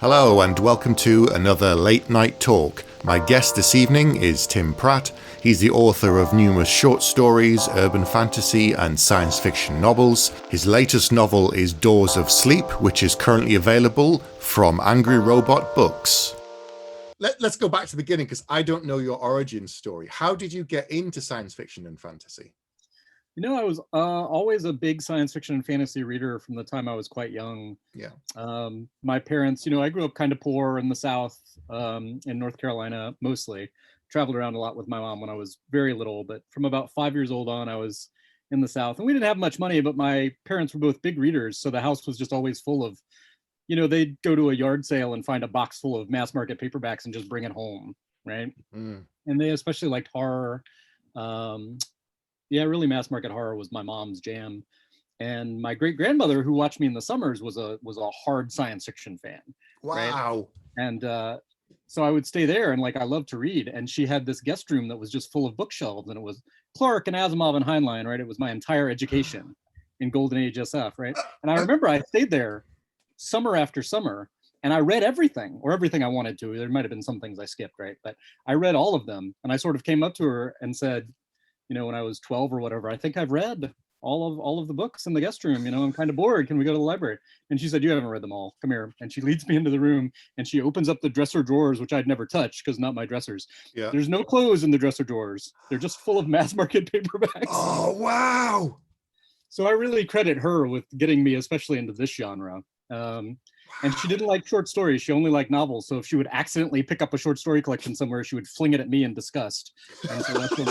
Hello and welcome to another Late Night Talk. My guest this evening is Tim Pratt. He's the author of numerous short stories, urban fantasy and science fiction novels. His latest novel is Doors of Sleep, which is currently available from Angry Robot Books. Let's go back to the beginning because I don't know your origin story. How did you get into science fiction and fantasy? You know, I was always a big science fiction and fantasy reader from the time I was quite young. Yeah. My parents, I grew up kind of poor in the South, in North Carolina, mostly. Traveled around a lot with my mom when I was very little, but from about 5 years old on, I was in the South. And we didn't have much money, but my parents were both big readers. So the house was just always full of, they'd go to a yard sale and find a box full of mass market paperbacks and just bring it home, right? And they especially liked horror. Really mass market horror was my mom's jam. And my great grandmother, who watched me in the summers, was a hard science fiction fan. Wow. Right? And so I would stay there, and I loved to read. And she had this guest room that was just full of bookshelves, and it was Clark and Asimov and Heinlein, right? It was my entire education in Golden Age SF, right? And I remember I stayed there summer after summer, and I read everything, or everything I wanted to. There might have been some things I skipped, right? But I read all of them, and I sort of came up to her and said, when I was 12 or whatever, I think I've read all of the books in the guest room. I'm kind of bored. Can we go to the library? And she said, you haven't read them all. Come here. And she leads me into the room, and she opens up the dresser drawers, which I'd never touched because not my dressers. Yeah. There's no clothes in the dresser drawers. They're just full of mass market paperbacks. Oh, wow. So I really credit her with getting me especially into this genre. And she didn't like short stories. She only liked novels. So if she would accidentally pick up a short story collection somewhere, she would fling it at me in disgust. And so that's when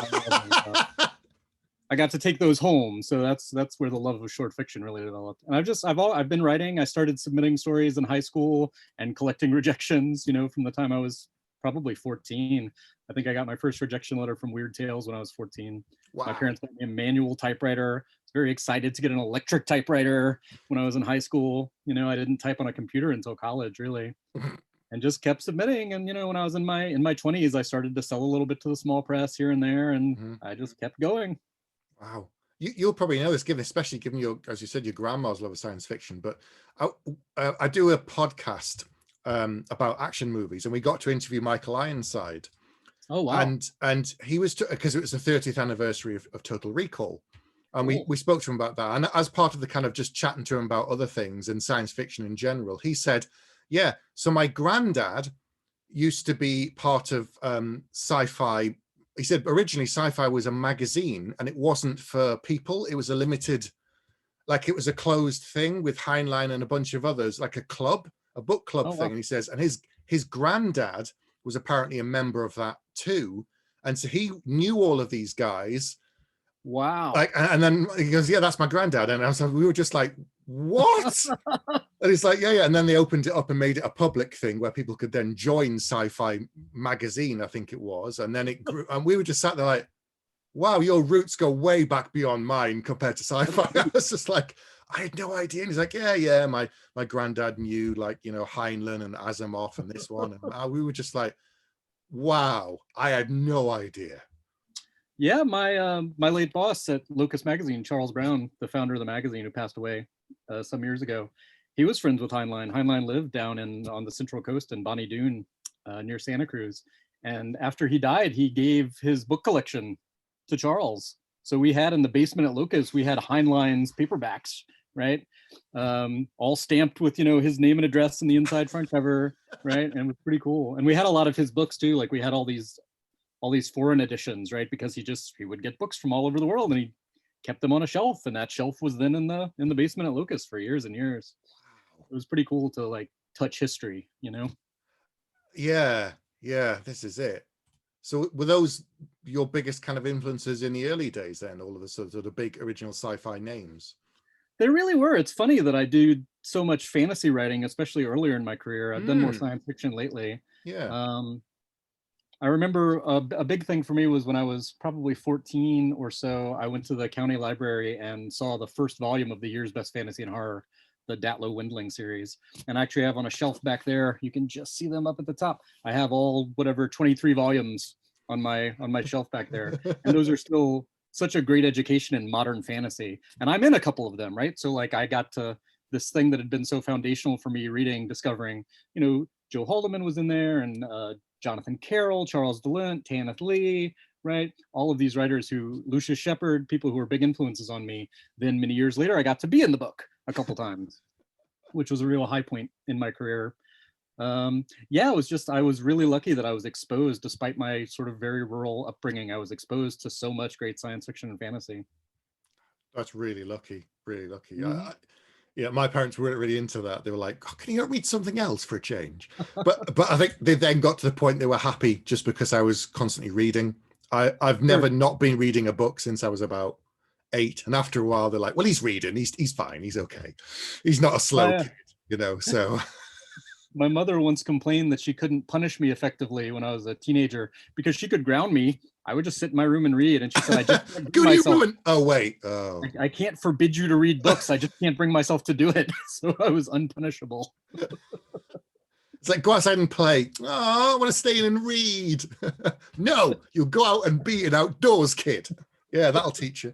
I got to take those home. So that's where the love of short fiction really developed. And I've been writing. I started submitting stories in high school and collecting rejections, from the time I was probably 14. I think I got my first rejection letter from Weird Tales when I was 14. Wow. My parents got me a manual typewriter. Very excited to get an electric typewriter when I was in high school. I didn't type on a computer until college, really, and just kept submitting. And when I was in my 20s, I started to sell a little bit to the small press here and there, and I just kept going. Wow. You'll probably know this, especially given your, as you said, your grandma's love of science fiction. But I do a podcast about action movies, and we got to interview Michael Ironside. Oh wow! And he was, because it was the 30th anniversary of Total Recall. And we spoke to him about that. And as part of the kind of just chatting to him about other things and science fiction in general, he said, yeah, so my granddad used to be part of sci-fi. He said originally sci-fi was a magazine and it wasn't for people. It was a limited, it was a closed thing with Heinlein and a bunch of others, like a club, a book club thing. Wow. And he says, and his granddad was apparently a member of that too. And so he knew all of these guys. Wow. And then he goes, yeah, that's my granddad. And I was like, we were just like, what? And he's like, yeah. And then they opened it up and made it a public thing where people could then join Sci-Fi magazine, I think it was. And then it grew, and we were just sat there like, wow, your roots go way back beyond mine compared to Sci-Fi. I was just like, I had no idea. And he's like, yeah, my granddad knew Heinlein and Asimov and this one. And we were just like, wow, I had no idea. Yeah, my late boss at Locus magazine, Charles Brown, the founder of the magazine, who passed away some years ago, he was friends with Heinlein. Heinlein lived down on the Central Coast in Bonnie Doon, near Santa Cruz. And after he died, he gave his book collection to Charles. So we had in the basement at Locus, we had Heinlein's paperbacks, right? All stamped with his name and address in the inside front cover, right? And it was pretty cool. And we had a lot of his books too. We had all these foreign editions, right? Because he would get books from all over the world and he kept them on a shelf, and that shelf was then in the basement at Locus for years and years. Wow. It was pretty cool to touch history, Yeah, this is it. So were those your biggest kind of influences in the early days then, all of the sort of big original sci-fi names? They really were. It's funny that I do so much fantasy writing, especially earlier in my career. I've done more science fiction lately. Yeah. I remember a big thing for me was when I was probably 14 or so, I went to the county library and saw the first volume of the year's best fantasy and horror, the Datlow Windling series. And I actually have on a shelf back there, you can just see them up at the top. I have all 23 volumes on my shelf back there. And those are still such a great education in modern fantasy. And I'm in a couple of them, right? So I got to this thing that had been so foundational for me reading, discovering, Joe Haldeman was in there, and Jonathan Carroll, Charles DeLint, Tanith Lee, right? All of these writers Lucius Shepard, people who were big influences on me. Then many years later, I got to be in the book a couple times, which was a real high point in my career. Yeah, I was really lucky that I was exposed, despite my sort of very rural upbringing, I was exposed to so much great science fiction and fantasy. That's really lucky, really lucky. Yeah, my parents weren't really into that. They were like, oh, can you not read something else for a change? But I think they then got to the point they were happy just because I was constantly reading. I've never not been reading a book since I was about 8. And after a while, they're like, well, he's reading. He's fine. He's okay. He's not a slow kid, so... My mother once complained that she couldn't punish me effectively when I was a teenager because she could ground me. I would just sit in my room and read. And she said, I just can't bring myself. Oh, wait. Oh. I can't forbid you to read books. I just can't bring myself to do it. So I was unpunishable. It's like, go outside and play. Oh, I want to stay in and read. No, you'll go out and be an outdoors kid. Yeah, that'll teach you.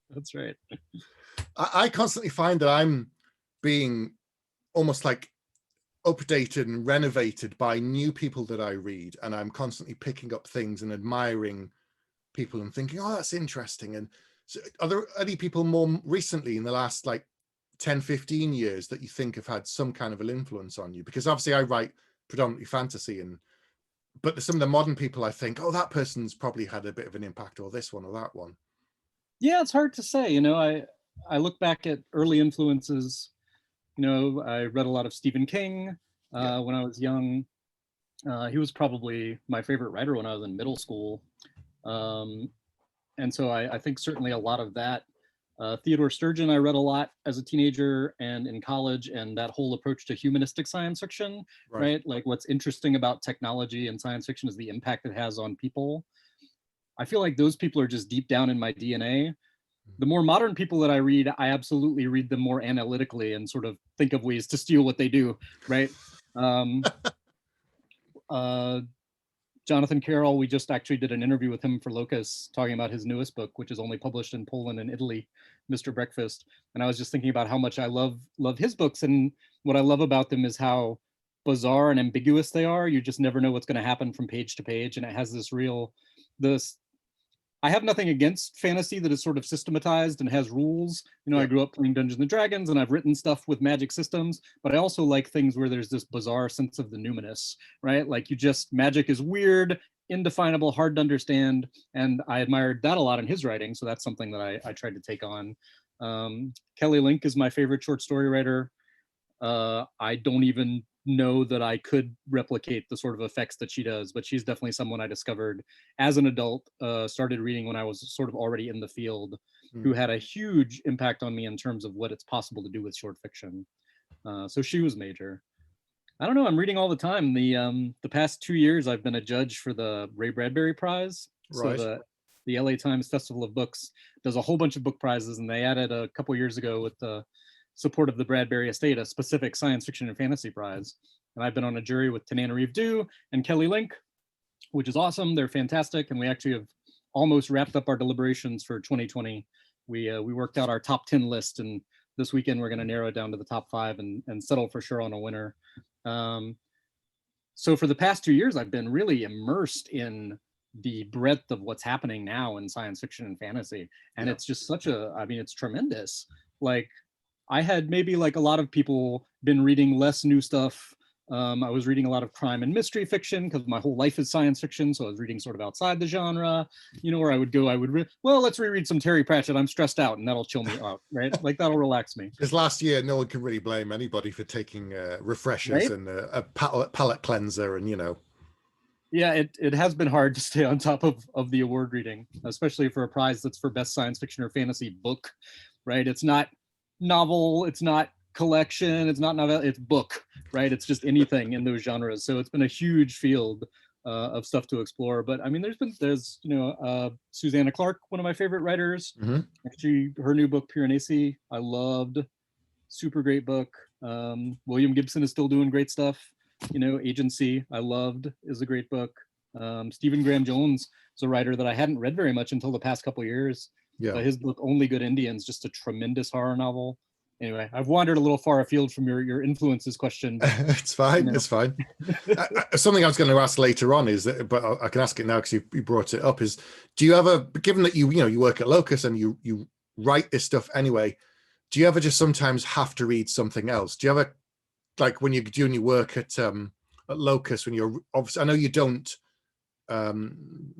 That's right. I constantly find that I'm being almost like updated and renovated by new people that I read, and I'm constantly picking up things and admiring people and thinking, oh, that's interesting. And so are there any people more recently in the last like 10, 15 years that you think have had some kind of an influence on you? Because obviously I write predominantly fantasy, but some of the modern people I think, oh, that person's probably had a bit of an impact, or this one or that one. Yeah, it's hard to say. I look back at early influences. I read a lot of Stephen King when I was young. He was probably my favorite writer when I was in middle school. And so I think certainly a lot of that. Theodore Sturgeon, I read a lot as a teenager and in college, and that whole approach to humanistic science fiction, right? Like what's interesting about technology and science fiction is the impact it has on people. I feel like those people are just deep down in my DNA. The more modern people that I read, I absolutely read them more analytically and sort of think of ways to steal what they do, right? Jonathan Carroll, we just actually did an interview with him for Locus talking about his newest book, which is only published in Poland and Italy, Mr. Breakfast. And I was just thinking about how much I love his books, and what I love about them is how bizarre and ambiguous they are. You just never know what's going to happen from page to page, and it has this I have nothing against fantasy that is sort of systematized and has rules. I grew up playing Dungeons and Dragons, and I've written stuff with magic systems, but I also like things where there's this bizarre sense of the numinous, right? Like magic is weird, indefinable, hard to understand. And I admired that a lot in his writing. So that's something that I tried to take on. Kelly Link is my favorite short story writer. I don't even know that I could replicate the sort of effects that she does, but she's definitely someone I discovered as an adult, started reading when I was sort of already in the field, who had a huge impact on me in terms of what it's possible to do with short fiction. So she was major. I don't know, I'm reading all the time. The past 2 years, I've been a judge for the Ray Bradbury Prize. Right. So the LA Times Festival of Books does a whole bunch of book prizes, and they added a couple years ago with the support of the Bradbury estate, a specific science fiction and fantasy prize. And I've been on a jury with Tananarive Due and Kelly Link, which is awesome. They're fantastic. And we actually have almost wrapped up our deliberations for 2020. We worked out our top 10 list, and this weekend we're going to narrow it down to the top 5 and settle for sure on a winner. So for the past 2 years, I've been really immersed in the breadth of what's happening now in science fiction and fantasy. And it's just it's tremendous. Like, I had, maybe like a lot of people, been reading less new stuff. I was reading a lot of crime and mystery fiction because my whole life is science fiction. So I was reading sort of outside the genre, where I would let's reread some Terry Pratchett. I'm stressed out, and that'll chill me out, right? Like, that'll relax me. Because last year, no one can really blame anybody for taking refreshers, right? And a palate cleanser, and Yeah, it has been hard to stay on top of the award reading, especially for a prize that's for best science fiction or fantasy book, right? It's not novel, it's not collection, it's not novel, it's book, right? It's just anything in those genres. So it's been a huge field of stuff to explore. But I mean, there's Susanna Clarke, one of my favorite writers. Actually, her new book Piranesi, I loved. Super great book. William Gibson is still doing great stuff. Agency, I loved, is a great book. Stephen Graham Jones is a writer that I hadn't read very much until the past couple of years. His book Only Good Indians, just a tremendous horror novel. Anyway, I've wandered a little far afield from your influences question. But, It's fine. It's fine. Something I was going to ask later on is that, but I can ask it now because you brought it up. Is, do you ever, given that you work at Locus and you write this stuff anyway, do you ever just sometimes have to read something else? Do you ever, like when you're doing your work at Locus, when you're obviously, I know you don't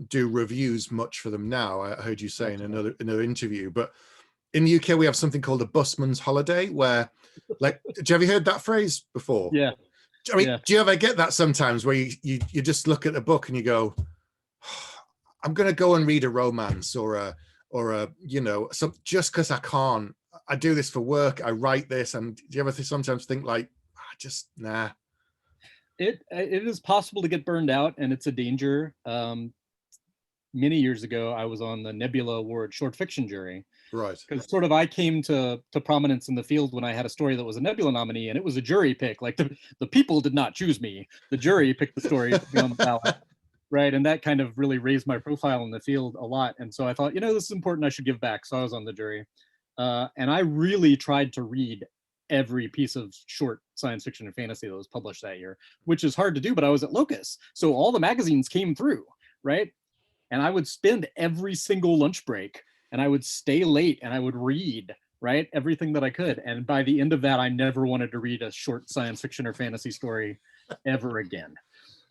do reviews much for them now. I heard you say in another interview, but in the UK we have something called a busman's holiday, where, like, have you heard that phrase before? Yeah. I mean, do you ever get that sometimes where you just look at a book and you go, I'm going to go and read a romance or a just because I can't. I do this for work. I write this, and do you ever sometimes think like, just nah? It is possible to get burned out, and it's a danger. Many years ago, I was on the Nebula Award short fiction jury. Right. Because sort of I came to prominence in the field when I had a story that was a Nebula nominee, and it was a jury pick. Like the people did not choose me. The jury picked the story to be on the ballot. Right. And that kind of really raised my profile in the field a lot. And so I thought, this is important. I should give back. So I was on the jury. And I really tried to read every piece of short science fiction and fantasy that was published that year, which is hard to do, but I was at Locus. So all the magazines came through, right? And I would spend every single lunch break and I would stay late and I would read, right, everything that I could. And by the end of that, I never wanted to read a short science fiction or fantasy story ever again.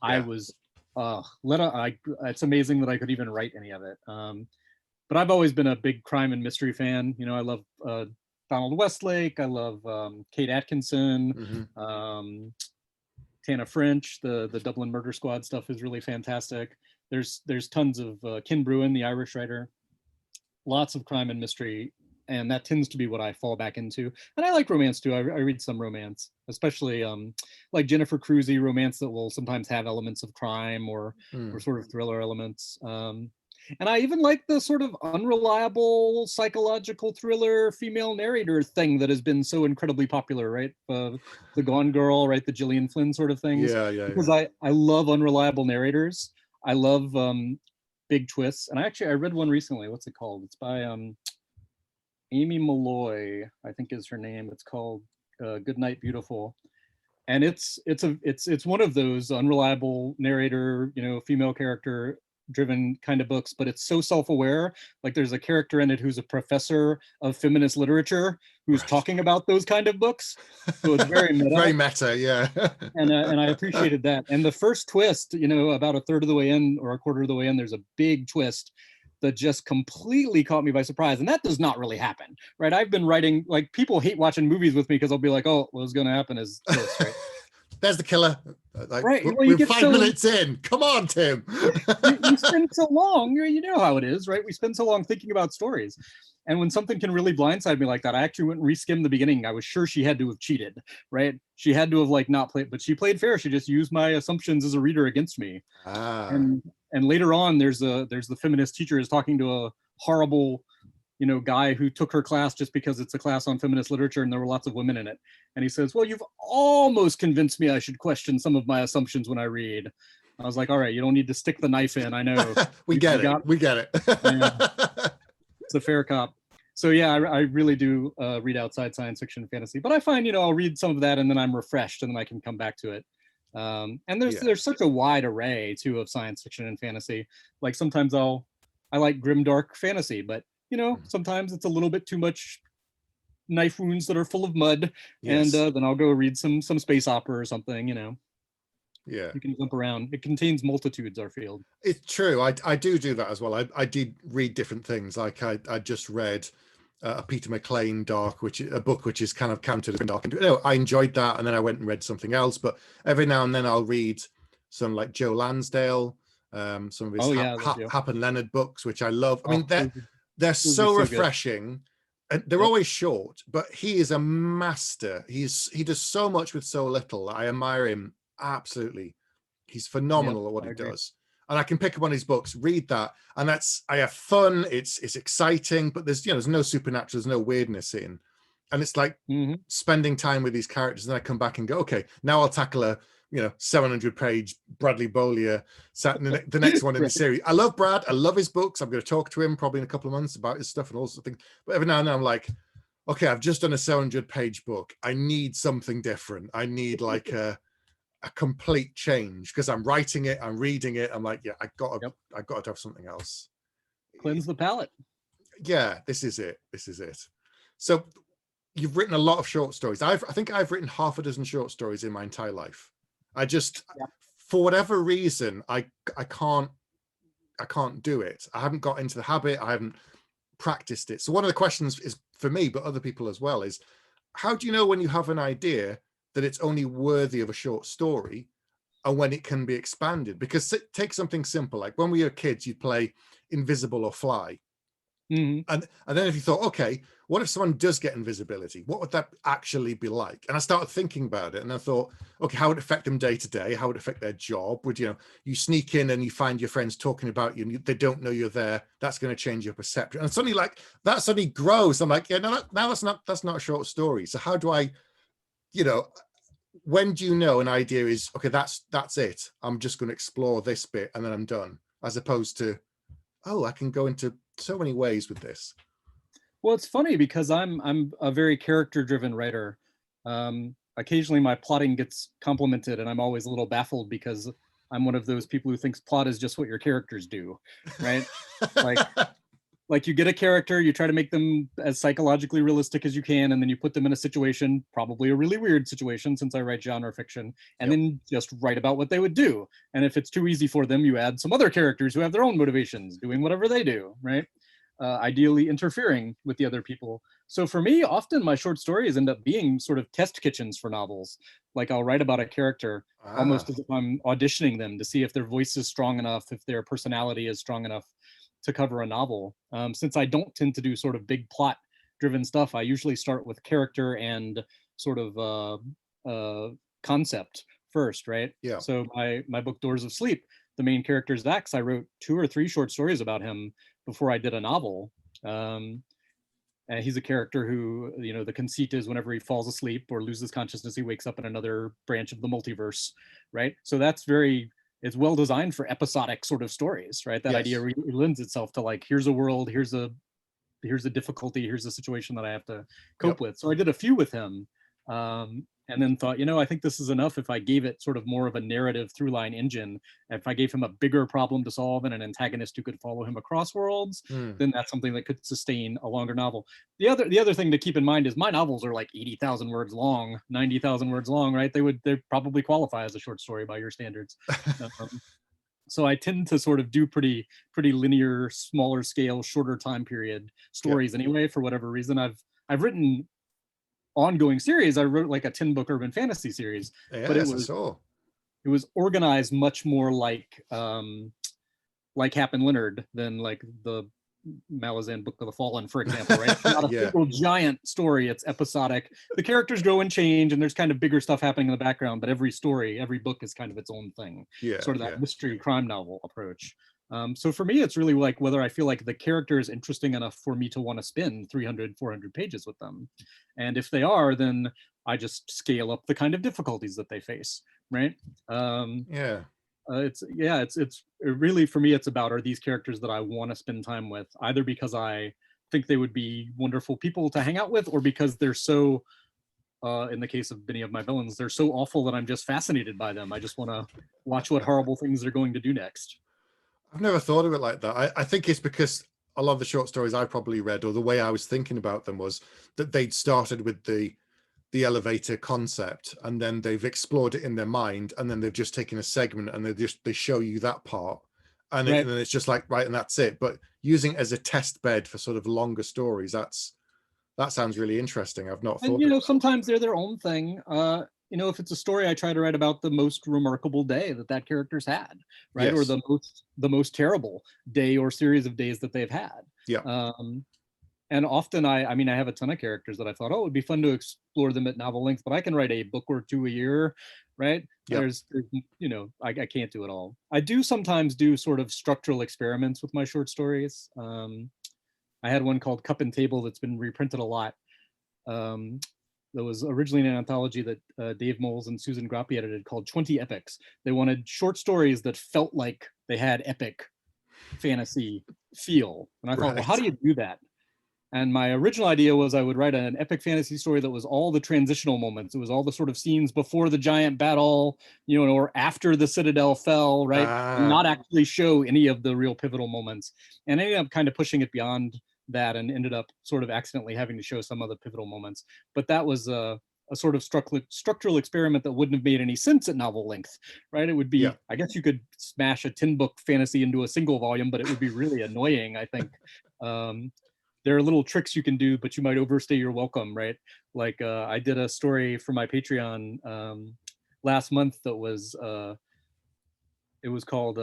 Yeah. I was, it's amazing that I could even write any of it. But I've always been a big crime and mystery fan. I love Donald Westlake. I love Kate Atkinson, Tana French. The Dublin Murder Squad stuff is really fantastic. There's tons of Ken Bruin, the Irish writer. Lots of crime and mystery, and that tends to be what I fall back into. And I like romance too. I read some romance, especially like Jennifer Cruzy romance that will sometimes have elements of crime or sort of thriller elements. And I even like the sort of unreliable psychological thriller female narrator thing that has been so incredibly popular, right? The Gone Girl, right? The Gillian Flynn sort of things. Yeah. Because I love unreliable narrators. I love big twists. And I read one recently. What's it called? It's by Amy Malloy, I think is her name. It's called Good Night, Beautiful. And it's one of those unreliable narrator, female character driven kind of books, but it's so self-aware. Like there's a character in it who's a professor of feminist literature who's talking about those kind of books. So it's very meta. Very meta, yeah. and I appreciated that. And the first twist, about a third of the way in or a quarter of the way in, there's a big twist that just completely caught me by surprise. And that does not really happen, right? I've been writing, like, people hate watching movies with me because I'll be like, oh, what's going to happen is this, right? There's the killer. Like, right. Well, we're 5 minutes in. Come on, Tim. you spend so long, you know how it is, right? We spend so long thinking about stories. And when something can really blindside me like that, I actually went and reskimmed the beginning. I was sure she had to have cheated, right? She had to have not played, but she played fair. She just used my assumptions as a reader against me. And later on, there's the feminist teacher is talking to a horrible, guy who took her class just because it's a class on feminist literature and there were lots of women in it. And he says, well, you've almost convinced me I should question some of my assumptions when I read. I was like, all right, you don't need to stick the knife in. I know. We get it. Yeah. It's a fair cop. So yeah, I really do read outside science fiction and fantasy, but I find, I'll read some of that and then I'm refreshed and then I can come back to it. And there's such a wide array too of science fiction and fantasy. Like sometimes I like grimdark fantasy, but sometimes it's a little bit too much knife wounds that are full of mud. Yes. And then I'll go read some space opera or something, Yeah. You can jump around. It contains multitudes, our field. It's true. I do that as well. I did read different things. Like I just read a Peter McLean dark, which is a book which is kind of counted as dark. I enjoyed that, and then I went and read something else. But every now and then I'll read some like Joe Lansdale, some of his Hap and Leonard books, which I love. I mean, they're so refreshing. And they're always short, but he is a master. He does so much with so little. I admire him absolutely. He's phenomenal at what he does. And I can pick up on his books, read that, and I have fun. It's exciting, but there's no supernatural, there's no weirdness in. And it's like spending time with these characters, and then I come back and go, okay, now I'll tackle a 700-page Bradley Beaulieu, the next one in the series. I love Brad. I love his books. I'm going to talk to him probably in a couple of months about his stuff and all sorts of things. But every now and then I'm like, okay, I've just done a 700-page book. I need something different. I need like a complete change because I'm writing it, I'm reading it. I'm like, yeah, I got to have something else. Cleanse the palate. Yeah, this is it. This is it. So you've written a lot of short stories. I think I've written half a dozen short stories in my entire life. I just, for whatever reason, I can't do it. I haven't got into the habit. I haven't practiced it. So one of the questions is for me, but other people as well, is how do you know when you have an idea that it's only worthy of a short story and when it can be expanded? Because take something simple, like when we were kids, you'd play Invisible or Fly. Mm-hmm. And then if you thought, okay, what if someone does get invisibility? What would that actually be like? And I started thinking about it, and I thought, okay, how would it affect them day to day? How would it affect their job? Would you sneak in and you find your friends talking about you, and they don't know you're there? That's going to change your perception. And suddenly, like that suddenly grows. I'm like, yeah, no, now that's not a short story. So how do I, when do you know an idea is okay? That's it. I'm just going to explore this bit and then I'm done. As opposed to, oh, I can go into so many ways with this. Well, it's funny because I'm a very character-driven writer. Occasionally, my plotting gets complimented, and I'm always a little baffled because I'm one of those people who thinks plot is just what your characters do, right? like you get a character, you try to make them as psychologically realistic as you can, and then you put them in a situation, probably a really weird situation, since I write genre fiction, and then just write about what they would do. And if it's too easy for them, you add some other characters who have their own motivations, doing whatever they do, right? Ideally interfering with the other people. So for me, often my short stories end up being sort of test kitchens for novels. Like I'll write about a character almost as if I'm auditioning them to see if their voice is strong enough, if their personality is strong enough to cover a novel. Since I don't tend to do sort of big plot driven stuff, I usually start with character and sort of concept first, right? Yeah. So my book Doors of Sleep, the main character is Vax. I wrote 2 or 3 short stories about him before I did a novel. And he's a character who, the conceit is whenever he falls asleep or loses consciousness, he wakes up in another branch of the multiverse, right? So it's well designed for episodic sort of stories, right? That idea lends itself to like, here's a world, here's a difficulty, here's a situation that I have to cope with. So I did a few with him. And then thought, I think this is enough if I gave it sort of more of a narrative through line engine. If I gave him a bigger problem to solve and an antagonist who could follow him across worlds, then that's something that could sustain a longer novel. The other thing to keep in mind is my novels are like 80,000 words long, 90,000 words long, right? They probably qualify as a short story by your standards. So I tend to sort of do pretty linear, smaller scale, shorter time period stories anyway, for whatever reason. I've written ongoing series. I wrote like a 10-book urban fantasy series, but it was organized much more like Hap and Leonard than like the Malazan Book of the Fallen, for example, right? It's not a single giant story, it's episodic. The characters grow and change, and there's kind of bigger stuff happening in the background, but every book is kind of its own thing. Sort of that mystery crime novel approach. So for me, it's really like whether I feel like the character is interesting enough for me to want to spend 300, 400 pages with them. And if they are, then I just scale up the kind of difficulties that they face, right? It's really, for me, it's about, are these characters that I want to spend time with, either because I think they would be wonderful people to hang out with, or because they're so, in the case of many of my villains, they're so awful that I'm just fascinated by them. I just want to watch what horrible things they're going to do next. I've never thought of it like that. I think it's because a lot of the short stories I probably read, or the way I was thinking about them, was that they'd started with the elevator concept, and then they've explored it in their mind, and then they've just taken a segment and they show you that part, and then it's just like, right, and that's it. But using it as a test bed for sort of longer stories, that sounds really interesting. I've not thought. And sometimes they're their own thing. If it's a story, I try to write about the most remarkable day that character's had, right? Or the most terrible day or series of days that they've had. And often I have a ton of characters that I thought, it would be fun to explore them at novel length, but I can write a book or 2 a year, right? There's I can't do it all. I do sometimes do sort of structural experiments with my short stories. I had one called Cup and Table that's been reprinted a lot. That was originally an anthology that Dave Moles and Susan Grappi edited, called 20 Epics. They wanted short stories that felt like they had epic fantasy feel. And I thought, well, how do you do that? And my original idea was I would write an epic fantasy story that was all the transitional moments. It was all the sort of scenes before the giant battle, or after the citadel fell, right? And not actually show any of the real pivotal moments. And I ended up kind of pushing it beyond that and ended up sort of accidentally having to show some of the pivotal moments. But that was a sort of structural experiment that wouldn't have made any sense at novel length, right? It would be, I guess you could smash a 10-book fantasy into a single volume, but it would be really annoying, I think. There are little tricks you can do, but you might overstay your welcome, right? Like I did a story for my Patreon last month that was, it was called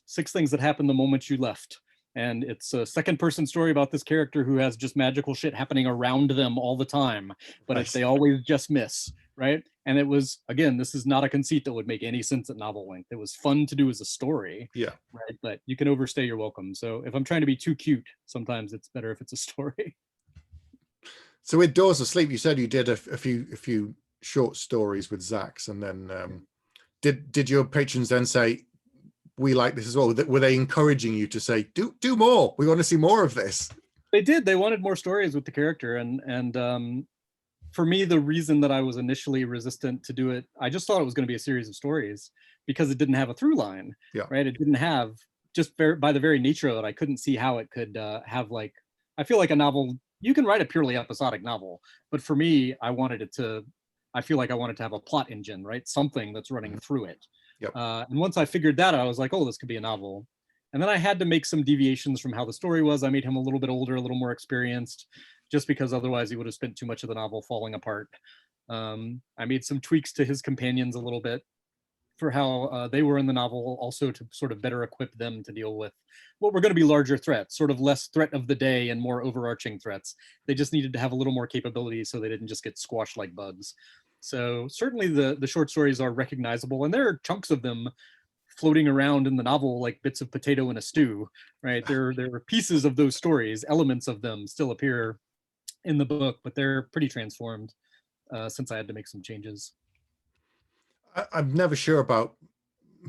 6 Things That Happened the Moment You Left. And it's a second person story about this character who has just magical shit happening around them all the time, but they always just miss, right? And it was, again, this is not a conceit that would make any sense at novel length. It was fun to do as a story, right? But you can overstay your welcome. So if I'm trying to be too cute, sometimes it's better if it's a story. So with Doors of Sleep, you said you did a few short stories with Zax, and then did your patrons then say, we like this as well? Were they encouraging you to say, do more? We want to see more of this. They did. They wanted more stories with the character, and for me, the reason that I was initially resistant to do it, I just thought it was going to be a series of stories because it didn't have a through line, right? It didn't have, just by the very nature of it, I couldn't see how it could have like, I feel like a novel, you can write a purely episodic novel, but for me, I feel like I wanted to have a plot engine, right? Something that's running through it. And once I figured that out, I was like, oh, this could be a novel. And then I had to make some deviations from how the story was. I made him a little bit older, a little more experienced, just because otherwise he would have spent too much of the novel falling apart. I made some tweaks to his companions a little bit for how they were in the novel, also to sort of better equip them to deal with what were going to be larger threats, sort of less threat of the day and more overarching threats. They just needed to have a little more capability so they didn't just get squashed like bugs. So certainly the short stories are recognizable, and there are chunks of them floating around in the novel like bits of potato in a stew, right? There are pieces of those stories, elements of them still appear in the book, but they're pretty transformed since I had to make some changes. I'm never sure about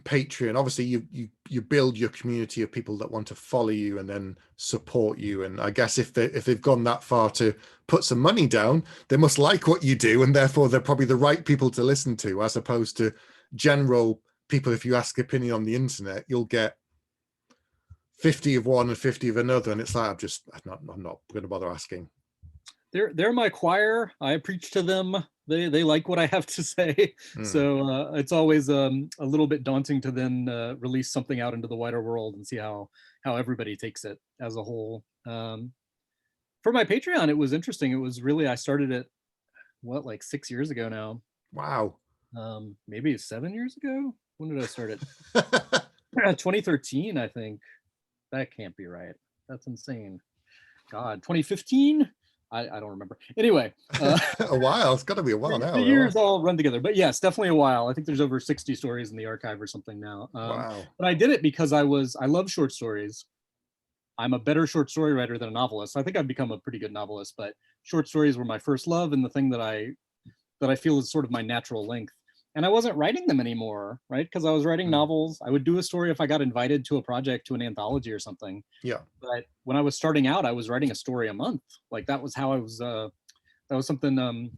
Patreon. Obviously, you build your community of people that want to follow you and then support you. And I guess if they've gone that far to put some money down, they must like what you do, and therefore they're probably the right people to listen to, as opposed to general people. If you ask opinion on the internet, you'll get 50 of one and 50 of another, and it's like I'm not going to bother asking. They're my choir. I preach to them. They like what I have to say. So it's always a little bit daunting to then release something out into the wider world and see how everybody takes it as a whole. For my Patreon, it was interesting. It was really, I started it, like 6 years ago now. Wow. Maybe 7 years ago. When did I start it? 2013, I think. That can't be right. That's insane. God, 2015? I don't remember. Anyway. A while. It's got to be a while now. The years all run together. But yes, definitely a while. I think there's over 60 stories in the archive or something now. Wow. But I did it because I love short stories. I'm a better short story writer than a novelist. I think I've become a pretty good novelist, but short stories were my first love and the thing that I feel is sort of my natural length. And I wasn't writing them anymore, right? Because I was writing novels. I would do a story if I got invited to a project, to an anthology or something. Yeah. But when I was starting out, I was writing a story a month. Like that was how I was, that was something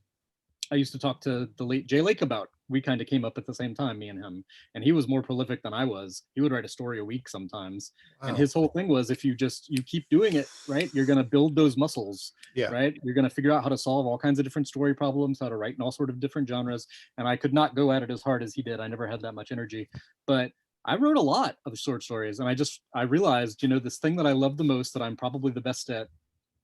I used to talk to the late Jay Lake about. We kind of came up at the same time, me and him. And he was more prolific than I was. He would write a story a week sometimes. Wow. And his whole thing was, if you keep doing it, right, you're going to build those muscles, right? You're going to figure out how to solve all kinds of different story problems, how to write in all sort of different genres. And I could not go at it as hard as he did. I never had that much energy. But I wrote a lot of short stories. And I realized, this thing that I love the most, that I'm probably the best at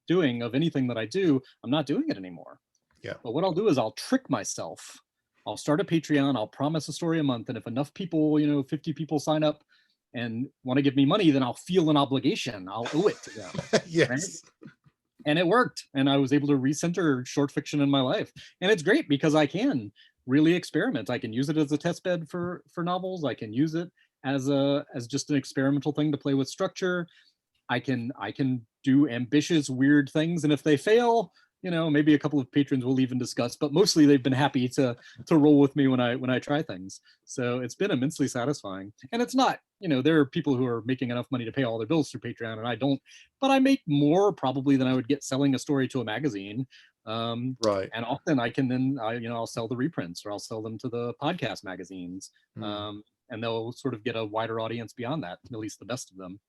doing of anything that I do, I'm not doing it anymore. Yeah. But what I'll do is I'll trick myself. I'll start a Patreon. I'll promise a story a month. And if enough people, 50 people sign up and want to give me money, then I'll feel an obligation. I'll owe it to them. Yes. Right? And it worked. And I was able to recenter short fiction in my life. And it's great because I can really experiment. I can use it as a test bed for novels. I can use it as just an experimental thing to play with structure. I can do ambitious, weird things. And if they fail, maybe a couple of patrons will even discuss, but mostly they've been happy to roll with me when I try things. So it's been immensely satisfying. And it's not, there are people who are making enough money to pay all their bills through Patreon, and I don't, but I make more probably than I would get selling a story to a magazine. Right. And often I can then, I'll sell the reprints, or I'll sell them to the podcast magazines. And they'll sort of get a wider audience beyond that, at least the best of them.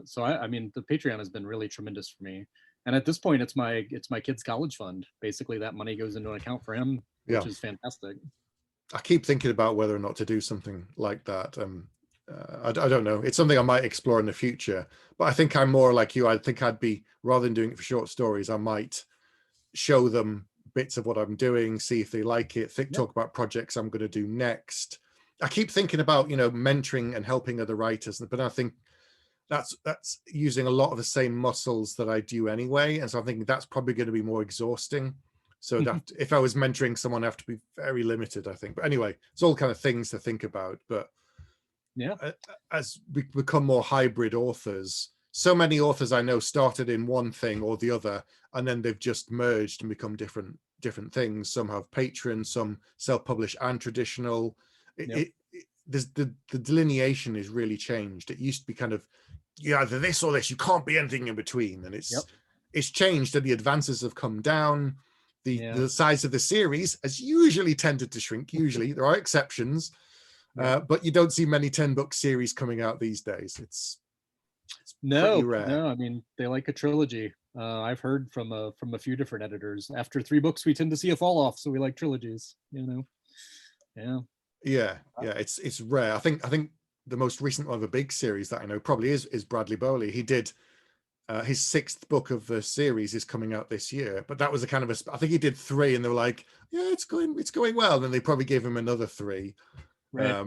So I mean, the Patreon has been really tremendous for me. And at this point, it's my kid's college fund. Basically, that money goes into an account for him, which is fantastic. I keep thinking about whether or not to do something like that. I don't know. It's something I might explore in the future. But I think I'm more like you. I think I'd be, rather than doing it for short stories, I might show them bits of what I'm doing, see if they like it, talk about projects I'm going to do next. I keep thinking about, mentoring and helping other writers, but I think that's using a lot of the same muscles that I do anyway. And so I'm thinking that's probably going to be more exhausting. So that if I was mentoring someone, I have to be very limited, I think. But anyway, it's all kind of things to think about. But as we become more hybrid authors, so many authors I know started in one thing or the other, and then they've just merged and become different things. Some have patrons, some self-published and traditional. The delineation is really changed. It used to be kind of, either this or this, you can't be anything in between. And it's changed, and the advances have come down. The size of the series has usually tended to shrink. Usually there are exceptions, but you don't see many 10-book series coming out these days. It's pretty rare. No, I mean, they like a trilogy. I've heard from a few different editors. After 3 books, we tend to see a fall off, so we like trilogies. It's rare. I think the most recent one of a big series that I know probably is Bradley Bowley. He did his 6th book of the series is coming out this year, but that was a kind of I think he did 3, and they were like, it's going well, and then they probably gave him another 3. Right.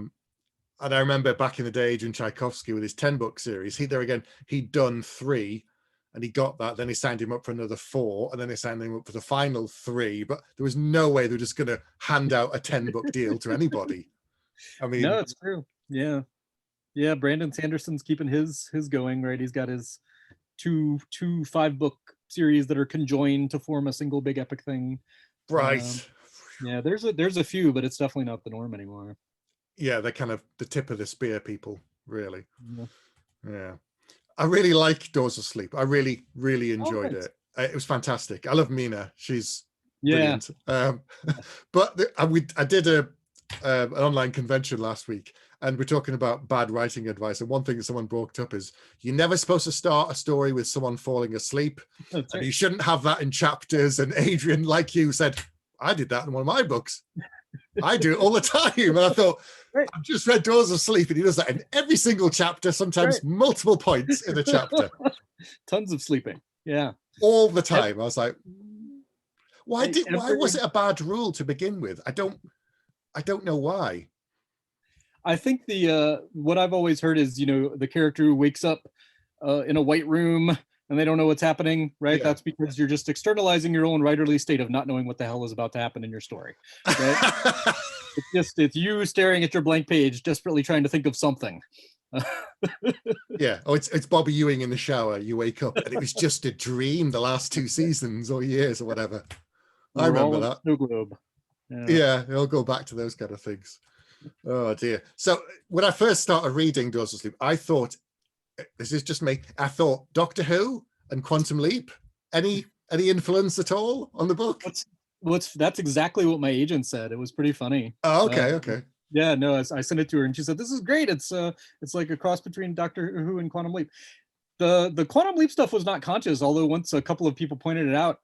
And I remember back in the day, Adrian Tchaikovsky with his 10-book series, he'd done 3, and he got that. Then he signed him up for another 4, and then they signed him up for the final 3. But there was no way they're just going to hand out a 10-book deal to anybody. I mean, no, it's true. Yeah. Brandon Sanderson's keeping his going, right? He's got his two 5-book series that are conjoined to form a single big epic thing. Right. There's a few, but it's definitely not the norm anymore. Yeah, they're kind of the tip of the spear people, really. Yeah. I really like Doors of Sleep. I really, really enjoyed it. It was fantastic. I love Mina. She's brilliant. But I did an online convention last week, and we're talking about bad writing advice. And one thing that someone brought up is you're never supposed to start a story with someone falling asleep. That's right. You shouldn't have that in chapters. And Adrian, like you, said, I did that in one of my books. I do it all the time. And I thought, I've just read Doors of Sleep, and he does that in every single chapter, sometimes multiple points in a chapter. Tons of sleeping. Yeah. All the time. I was like, why was it a bad rule to begin with? I don't know why. I think what I've always heard is, the character who wakes up in a white room and they don't know what's happening, right? That's because you're just externalizing your own writerly state of not knowing what the hell is about to happen in your story, right? it's you staring at your blank page, desperately trying to think of something. It's Bobby Ewing in the shower. You wake up and it was just a dream the last 2 seasons or years or whatever. I remember that. Snow globe. I'll go back to those kind of things. Oh dear. So when I first started reading Doors of Sleep, I thought, this is just me, I thought Doctor Who and Quantum Leap. Any influence at all on the book? That's exactly what my agent said. It was pretty funny. Oh, okay. Yeah, no, I sent it to her and she said, this is great. It's like a cross between Doctor Who and Quantum Leap. The Quantum Leap stuff was not conscious, although once a couple of people pointed it out,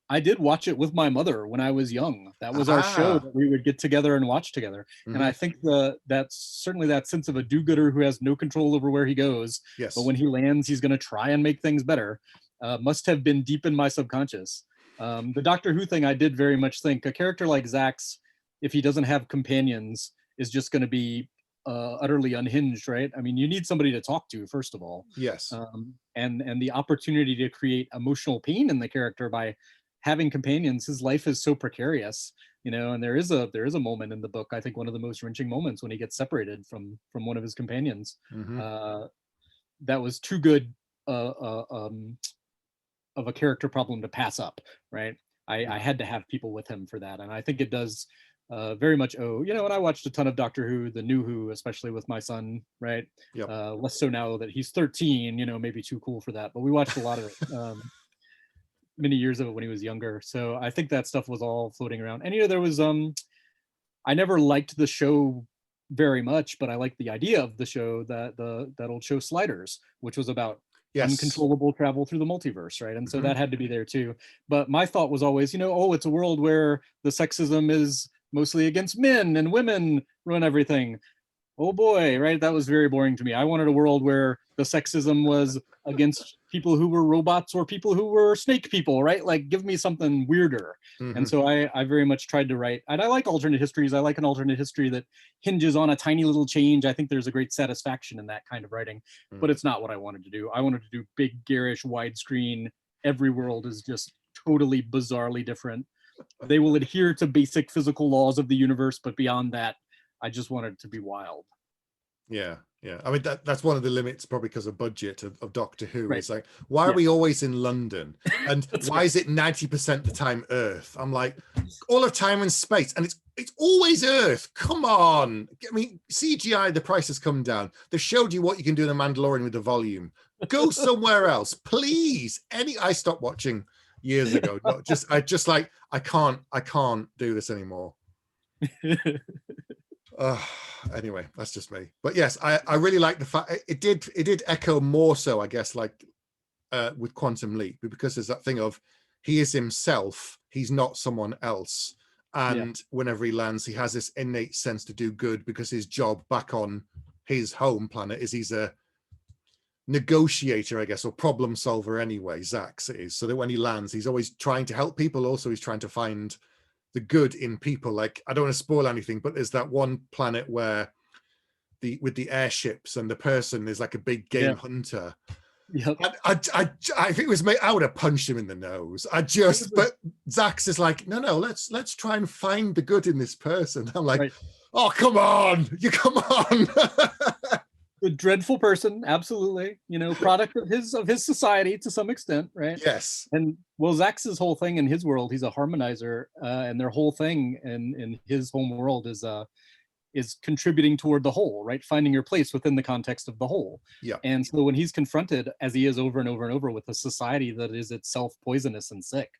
I did watch it with my mother when I was young. That was our show that we would get together and watch together. And I think that's certainly that sense of a do-gooder who has no control over where he goes. Yes. But when he lands, he's going to try and make things better. Must have been deep in my subconscious. The Doctor Who thing, I did very much think a character like Zax, if he doesn't have companions, is just going to be utterly unhinged, right? I mean, you need somebody to talk to, first of all. Yes. And the opportunity to create emotional pain in the character by having companions. His life is so precarious, and there is a moment in the book, I think one of the most wrenching moments, when he gets separated from one of his companions. That was too good of a character problem to pass up, right? I had to have people with him for that, and I think it does very much owe, and I watched a ton of Doctor Who, the new Who, especially with my son, right? Yep. Less so now that he's 13, maybe too cool for that, but we watched a lot of it, many years of it when he was younger. So I think that stuff was all floating around. And there was I never liked the show very much, but I liked the idea of the show, that old show Sliders, which was about uncontrollable travel through the multiverse, right? And so that had to be there too. But my thought was always, it's a world where the sexism is mostly against men and women run everything. Oh boy, right? That was very boring to me. I wanted a world where the sexism was against people who were robots or people who were snake people, right? Like, give me something weirder. And so I very much tried to write, and I like alternate histories. I like an alternate history that hinges on a tiny little change. I think there's a great satisfaction in that kind of writing, but it's not what I wanted to do. I wanted to do big, garish, widescreen. Every world is just totally bizarrely different. They will adhere to basic physical laws of the universe, but beyond that, I just wanted it to be wild. Yeah. I mean, that's one of the limits, probably because of budget of Doctor Who. Right. It's like, why are we always in London? And why is it 90% of the time Earth? I'm like, all of time and space, and it's always Earth. Come on. I mean, CGI, the price has come down. They showed you what you can do in The Mandalorian with the volume. Go somewhere else, please. I stopped watching years ago. No, I can't do this anymore. Anyway, that's just me. But yes, I really like the fact it did echo more so, I guess, like with Quantum Leap, because there's that thing of he is himself, he's not someone else. And whenever he lands, he has this innate sense to do good, because his job back on his home planet is he's a negotiator, I guess, or problem solver anyway. Zax is, so that when he lands, he's always trying to help people. Also, he's trying to find the good in people. Like, I don't want to spoil anything, but there's that one planet where with the airships, and the person is like a big game hunter. Yep. I think it was me. I would have punched him in the nose. But Zax is like, no, let's try and find the good in this person. I'm like, oh, come on. A dreadful person, absolutely, product of his society to some extent, right? Yes. And well, Zax's whole thing in his world, he's a harmonizer, and their whole thing in his home world is contributing toward the whole, right? Finding your place within the context of the whole. Yeah. And so when he's confronted, as he is over and over and over, with a society that is itself poisonous and sick,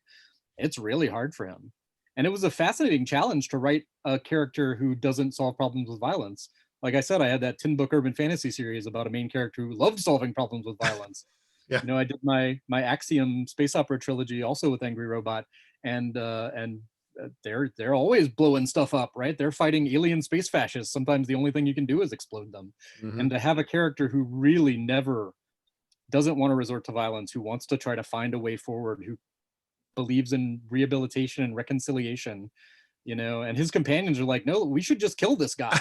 it's really hard for him. And it was a fascinating challenge to write a character who doesn't solve problems with violence. Like I said, I had that 10-book urban fantasy series about a main character who loved solving problems with violence. Yeah. I did my Axiom space opera trilogy also with Angry Robot, and they're always blowing stuff up, right? They're fighting alien space fascists. Sometimes the only thing you can do is explode them. And to have a character who really never doesn't want to resort to violence, who wants to try to find a way forward, who believes in rehabilitation and reconciliation, and his companions are like, no, we should just kill this guy.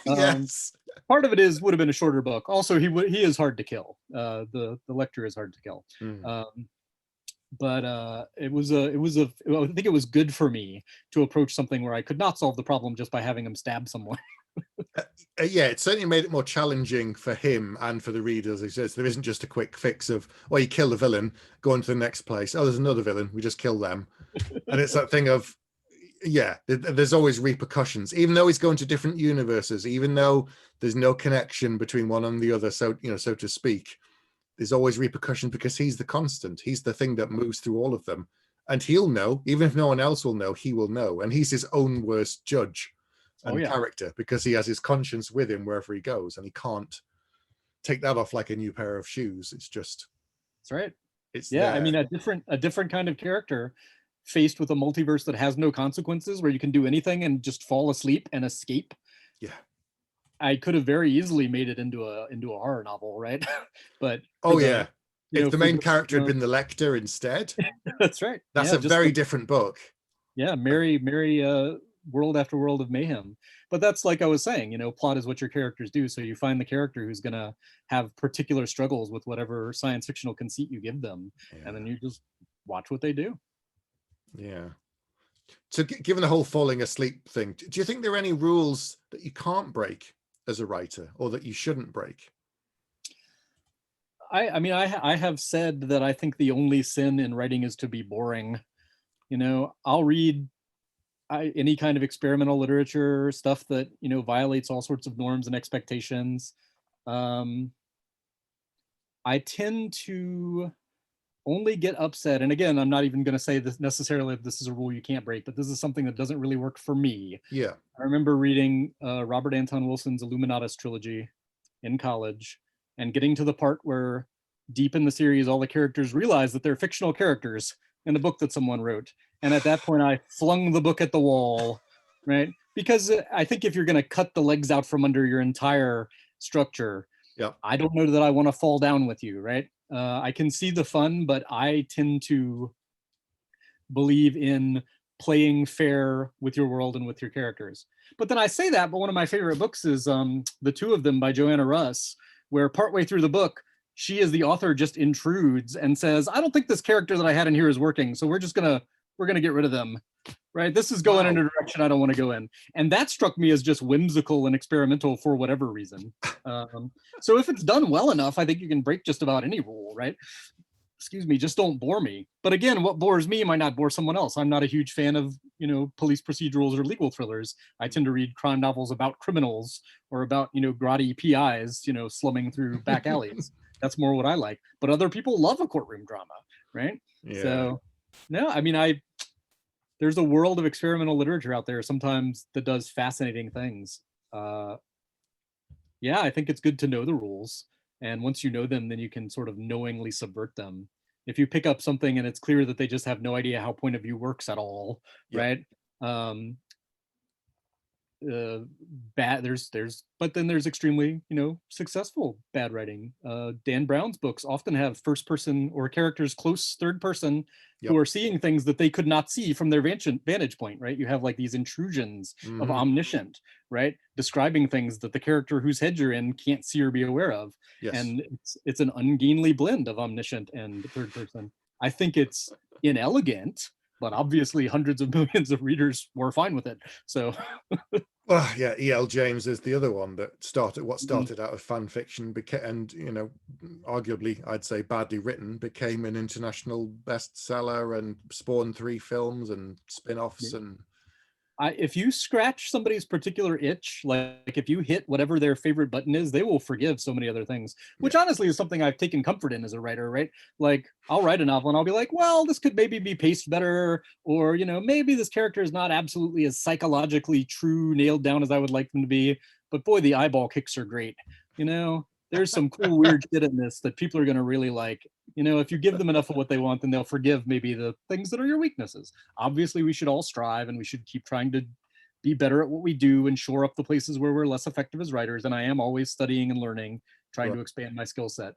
Yes. Part of it would have been a shorter book. Also, he is hard to kill. The lector is hard to kill. But I think it was good for me to approach something where I could not solve the problem just by having him stab someone. Yeah, it certainly made it more challenging for him and for the readers. It says there isn't just a quick fix of, well, you kill the villain, go on to the next place. Oh, there's another villain, we just kill them. And it's that thing of, yeah, there's always repercussions, even though he's going to different universes, even though there's no connection between one and the other, so to speak. There's always repercussions because he's the constant. He's the thing that moves through all of them, and he'll know. Even if no one else will know, he will know, and he's his own worst judge and character, because he has his conscience with him wherever he goes, and he can't take that off like a new pair of shoes. It's just, that's right. It's I mean, a different kind of character faced with a multiverse that has no consequences, where you can do anything and just fall asleep and escape. Yeah, I could have very easily made it into a horror novel, right? But if the main character had been the Lecter instead, that's right. That's a very different book. Yeah, merry world after world of mayhem. But that's, like I was saying, plot is what your characters do. So you find the character who's gonna have particular struggles with whatever science fictional conceit you give them, and then you just watch what they do. Yeah. So given the whole falling asleep thing, do you think there are any rules that you can't break as a writer, or that you shouldn't break? I mean, I have said that I think the only sin in writing is to be boring. You know, I'll read any kind of experimental literature, stuff that, you know, violates all sorts of norms and expectations. Um, I tend to only get upset, and again, I'm not even going to say this necessarily this is a rule you can't break, but this is something that doesn't really work for me. Yeah. I remember reading Robert Anton Wilson's Illuminatus trilogy in college and getting to the part where deep in the series, all the characters realize that they're fictional characters in a book that someone wrote. And at that point, I flung the book at the wall, right? Because I think if you're going to cut the legs out from under your entire structure, Yeah. I don't know that I want to fall down with you, right? I can see the fun, but I tend to believe in playing fair with your world and with your characters. But then I say that, but one of my favorite books is The Two of Them by Joanna Russ, where partway through the book, she as the author just intrudes and says, I don't think this character that I had in here is working, so we're gonna get rid of them. Right? This is going in a direction I don't want to go in. And that struck me as just whimsical and experimental for whatever reason. So if it's done well enough, I think you can break just about any rule, right? Excuse me, just don't bore me. But again, what bores me might not bore someone else. I'm not a huge fan of, you know, police procedurals or legal thrillers. I tend to read crime novels about criminals or about, you know, grotty PIs, you know, slumming through back alleys. That's more what I like. But other people love a courtroom drama, right? Yeah. So no, I mean, there's a world of experimental literature out there sometimes that does fascinating things. Yeah, I think it's good to know the rules. And once you know them, then you can sort of knowingly subvert them. If you pick up something and it's clear that they just have no idea how point of view works at all, right? Bad but then there's extremely, you know, successful bad writing. Dan Brown's books often have first person or characters close third person who are seeing things that they could not see from their vantage point, right? You have like these intrusions of omniscient, right, describing things that the character whose head you're in can't see or be aware of. And it's an ungainly blend of omniscient and third person. I think it's inelegant, but obviously hundreds of millions of readers were fine with it. So well, yeah, E.L. James is the other one that started out of fan fiction, and, you know, arguably I'd say badly written, became an international bestseller and spawned 3 films and spin-offs. And if you scratch somebody's particular itch, like if you hit whatever their favorite button is, they will forgive so many other things, which honestly is something I've taken comfort in as a writer, right? Like I'll write a novel and I'll be like, well, this could maybe be paced better, or, you know, maybe this character is not absolutely as psychologically true, nailed down as I would like them to be, but boy, the eyeball kicks are great. You know, there's some cool, weird shit in this that people are going to really like. You know, if you give them enough of what they want, then they'll forgive maybe the things that are your weaknesses. Obviously, we should all strive and we should keep trying to be better at what we do and shore up the places where we're less effective as writers. And I am always studying and learning, trying to expand my skill set.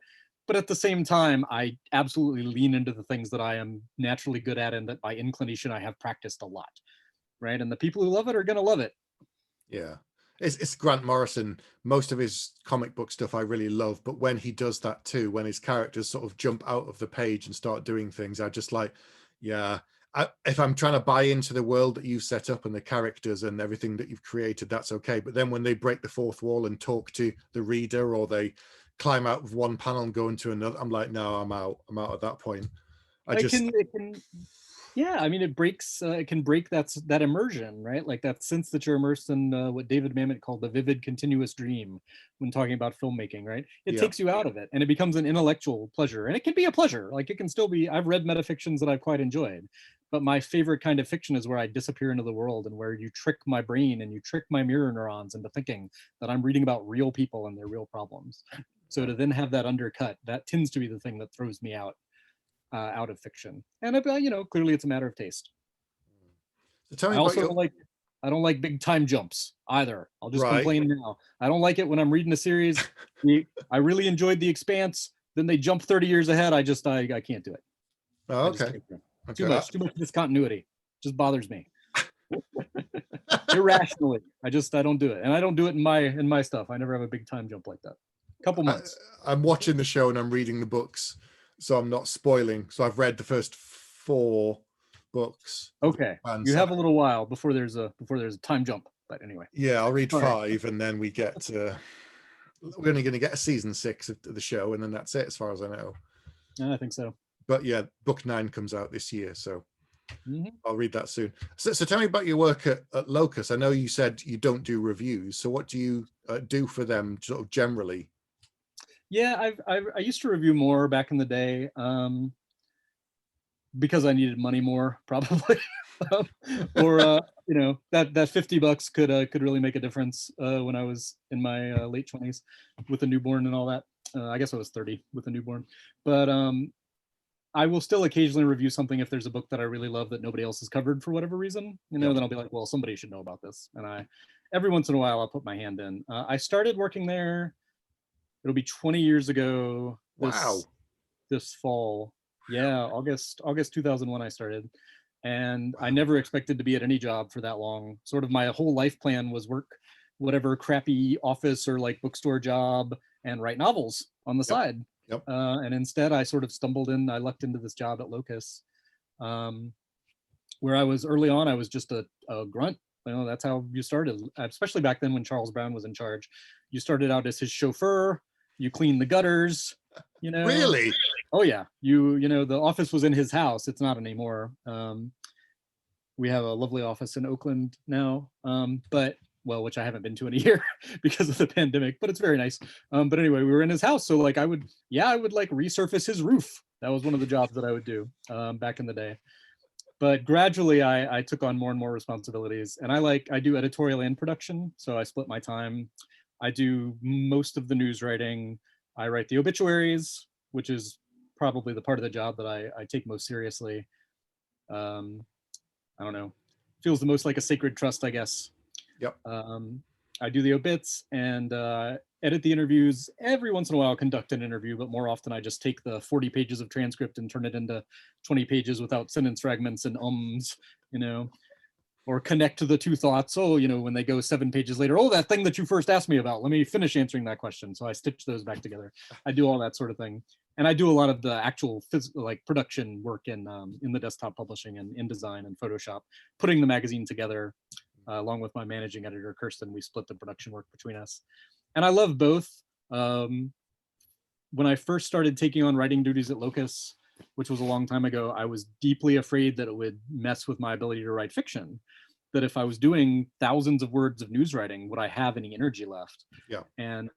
But at the same time, I absolutely lean into the things that I am naturally good at and that by inclination I have practiced a lot, right? And the people who love it are going to love it. Yeah. It's Grant Morrison. Most of his comic book stuff I really love, but when he does that too, when his characters sort of jump out of the page and start doing things, I just like, yeah, if I'm trying to buy into the world that you've set up and the characters and everything that you've created, that's okay. But then when they break the fourth wall and talk to the reader, or they climb out of one panel and go into another, I'm like, no, I'm out at that point. Yeah, I mean, it can break that immersion, right? Like that sense that you're immersed in what David Mamet called the vivid continuous dream when talking about filmmaking, right? It takes you out of it and it becomes an intellectual pleasure. And it can be a pleasure. Like it can still be, I've read metafictions that I've quite enjoyed, but my favorite kind of fiction is where I disappear into the world and where you trick my brain and you trick my mirror neurons into thinking that I'm reading about real people and their real problems. So to then have that undercut, that tends to be the thing that throws me out of fiction. And you know, clearly it's a matter of taste. So tell me I don't like big time jumps either. I'll just complain now. I don't like it when I'm reading a series. I really enjoyed The Expanse. Then they jump 30 years ahead. I can't do it. Oh, okay. Too much discontinuity. Just bothers me. Irrationally. I don't do it. And I don't do it in my stuff. I never have a big time jump like that. Couple months. I'm watching the show and I'm reading the books, so I'm not spoiling. So I've read the first 4 books. Okay, you have a little while before there's a time jump. But anyway. Yeah, I'll read 5 and then we get we're only going to get a season 6 of the show, and then that's it, as far as I know. I think so. But yeah, book 9 comes out this year, so Mm-hmm. I'll read that soon. So tell me about your work at Locus. I know you said you don't do reviews, so what do you do for them, sort of generally? Yeah, I used to review more back in the day, because I needed money more, probably. Or that $50 could really make a difference when I was in my late 20s with a newborn and all that. I guess I was 30 with a newborn, but I will still occasionally review something if there's a book that I really love that nobody else has covered for whatever reason. Then I'll be like, well, somebody should know about this, and every once in a while I'll put my hand in. I started working there. It'll be 20 years ago. Wow. This fall. Yeah, August 2001 I started, and I never expected to be at any job for that long. Sort of my whole life plan was work whatever crappy office or like bookstore job and write novels on the side. Yep. And instead I sort of I lucked into this job at Locus, where I was early on, I was just a grunt. That's how you started, especially back then when Charles Brown was in charge. You started out as his chauffeur, you cleaned the gutters, Really? Oh yeah, the office was in his house. It's not anymore. We have a lovely office in Oakland now, which I haven't been to in a year because of the pandemic, but it's very nice. But anyway, we were in his house, so like I would like resurface his roof. That was one of the jobs that I would do back in the day. But gradually, I took on more and more responsibilities, and I do editorial and production, so I split my time. I do most of the news writing. I write the obituaries, which is probably the part of the job that I take most seriously. I don't know, feels the most like a sacred trust, I guess. Yep. I do the obits and edit the interviews. Every once in a while, I'll conduct an interview, but more often I just take the 40 pages of transcript and turn it into 20 pages without sentence fragments and or connect to the two thoughts. When they go 7 pages later, that thing that you first asked me about, let me finish answering that question. So I stitch those back together. I do all that sort of thing. And I do a lot of the actual production work in the desktop publishing and InDesign and Photoshop, putting the magazine together. Along with my managing editor, Kirsten, we split the production work between us. And I love both. When I first started taking on writing duties at Locus, which was a long time ago, I was deeply afraid that it would mess with my ability to write fiction. That if I was doing thousands of words of news writing, would I have any energy left? Yeah. And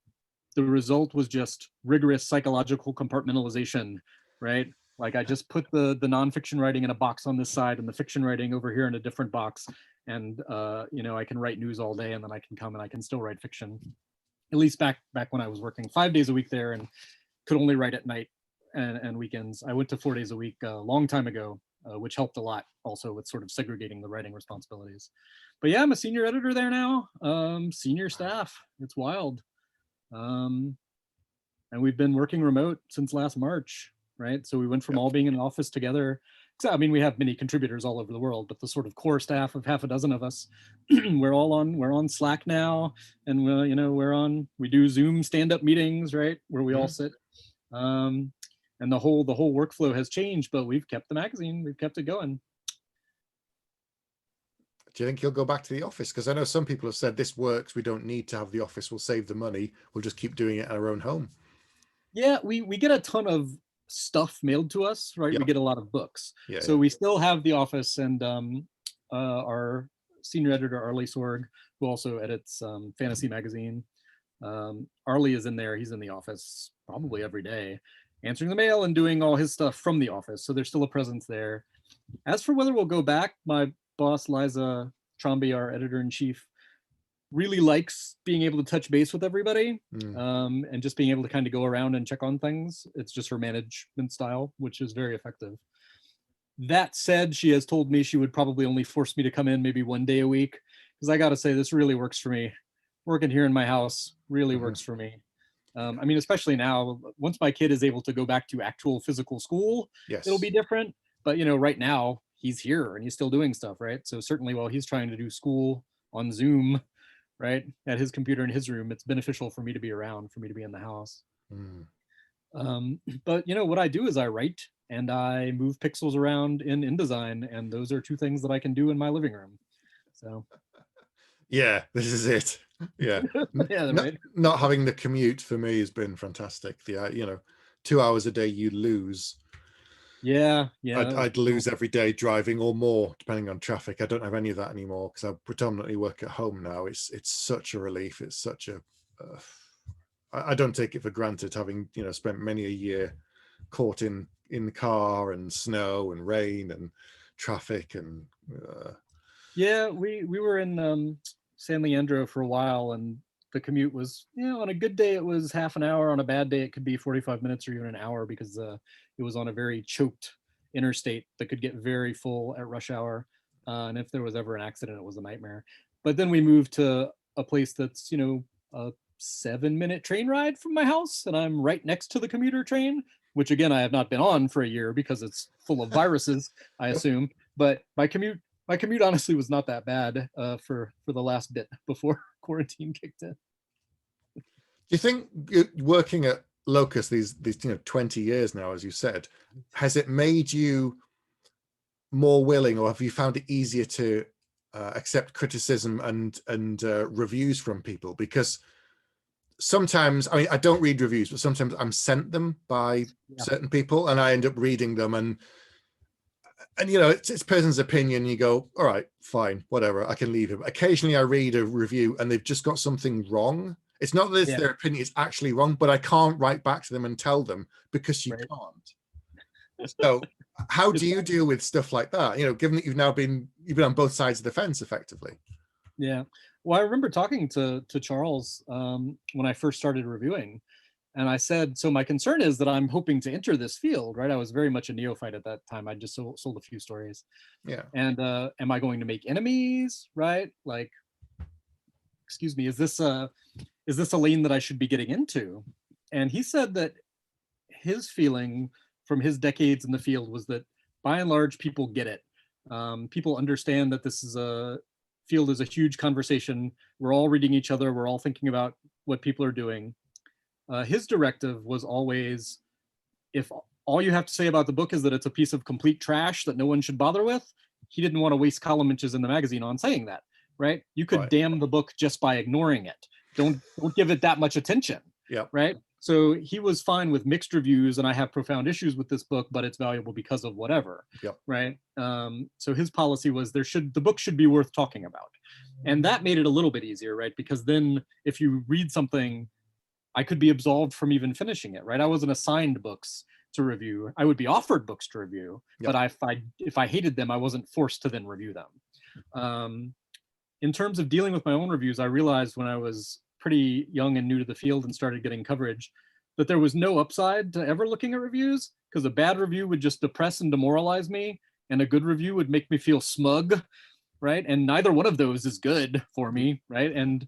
the result was just rigorous psychological compartmentalization, right? Like I just put the nonfiction writing in a box on this side and the fiction writing over here in a different box. And I can write news all day, and then I can come and I can still write fiction. At least back when I was working 5 days a week there and could only write at night and weekends. I went to 4 days a week a long time ago, which helped a lot also with sort of segregating the writing responsibilities. But yeah, I'm a senior editor there now, senior staff. It's wild. And we've been working remote since last March, right? So we went from all being in an office together. I mean, we have many contributors all over the world, but the sort of core staff of half a dozen of us, we're on Slack now, and we do Zoom stand-up meetings, right, where we all sit. And the whole workflow has changed, but we've kept the magazine, we've kept it going. Do you think you'll go back to the office? Because I know some people have said this works, we don't need to have the office, we'll save the money, we'll just keep doing it at our own home. Yeah, we get a ton of stuff mailed to us, right? We get a lot of books. So we still have the office, and our senior editor, Arlie Sorg, who also edits Fantasy Magazine. Arlie is in there, he's in the office probably every day, answering the mail and doing all his stuff from the office. So there's still a presence there. As for whether we'll go back, my boss, Liza Tromby, our editor-in-chief, really likes being able to touch base with everybody, and just being able to kind of go around and check on things. It's just her management style, which is very effective. That said, she has told me she would probably only force me to come in maybe 1 day a week, because I got to say, this really works for me. Working here in my house really works for me. I mean, especially now, once my kid is able to go back to actual physical school, it'll be different. But, right now, he's here and he's still doing stuff, right? So certainly while he's trying to do school on Zoom, right, at his computer in his room, it's beneficial for me to be around, for me to be in the house. But what I do is I write and I move pixels around in InDesign, and those are two things that I can do in my living room. So yeah, this is it. Yeah. Yeah, not, right. not having the commute for me has been fantastic. The 2 hours a day you lose. Yeah, I'd lose every day driving or more, depending on traffic. I don't have any of that anymore because I predominantly work at home now. It's such a relief. It's such a I don't take it for granted, having spent many a year caught in the car and snow and rain and traffic and yeah. We were in San Leandro for a while, and the commute was, on a good day it was half an hour. On a bad day it could be 45 minutes or even an hour, because it was on a very choked interstate that could get very full at rush hour, and if there was ever an accident, it was a nightmare. But then we moved to a place that's a 7-minute train ride from my house, and I'm right next to the commuter train, which again I have not been on for a year because it's full of viruses, I assume. But my commute honestly was not that bad for the last bit before quarantine kicked in. do you think working at Locus these 20 years now, as you said, has it made you more willing, or have you found it easier to accept criticism and reviews from people? Because sometimes, I mean, I don't read reviews, but sometimes I'm sent them by certain people and I end up reading them, and it's person's opinion. You go, all right, fine, whatever, I can leave it. Occasionally I read a review and they've just got something wrong. It's not that their opinion is actually wrong, but I can't write back to them and tell them because you can't. So how do you deal with stuff like that? Given that you've been on both sides of the fence effectively. Yeah. Well, I remember talking to Charles when I first started reviewing, and I said, so my concern is that I'm hoping to enter this field, right? I was very much a neophyte at that time. I just sold a few stories. Yeah. And am I going to make enemies, right? Like, excuse me, is this a lane that I should be getting into? And he said that his feeling from his decades in the field was that by and large, people get it. People understand that this is field is a huge conversation. We're all reading each other. We're all thinking about what people are doing. His directive was always, if all you have to say about the book is that it's a piece of complete trash that no one should bother with, he didn't want to waste column inches in the magazine on saying that, right? You could damn the book just by ignoring it. Don't give it that much attention. Yeah. Right. So he was fine with mixed reviews, and I have profound issues with this book, but it's valuable because of whatever. Yep. Right. So his policy was the book should be worth talking about. And that made it a little bit easier, right? Because then if you read something, I could be absolved from even finishing it, right? I wasn't assigned books to review. I would be offered books to review, but if I hated them, I wasn't forced to then review them. In terms of dealing with my own reviews, I realized when I was pretty young and new to the field and started getting coverage that there was no upside to ever looking at reviews, because a bad review would just depress and demoralize me, and a good review would make me feel smug, right? And neither one of those is good for me, right? And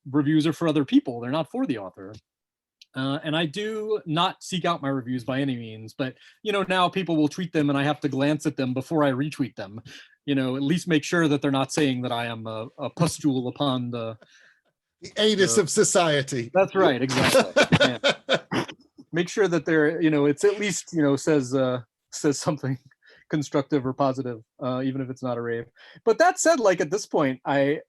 reviews are for other people. They're not for the author. And I do not seek out my reviews by any means, but now people will tweet them and I have to glance at them before I retweet them. At least make sure that they're not saying that I am a pustule upon the anus of society. That's right, exactly. Yeah. Make sure that they're, it's at least, says something constructive or positive, even if it's not a rave. But that said, like at this point, I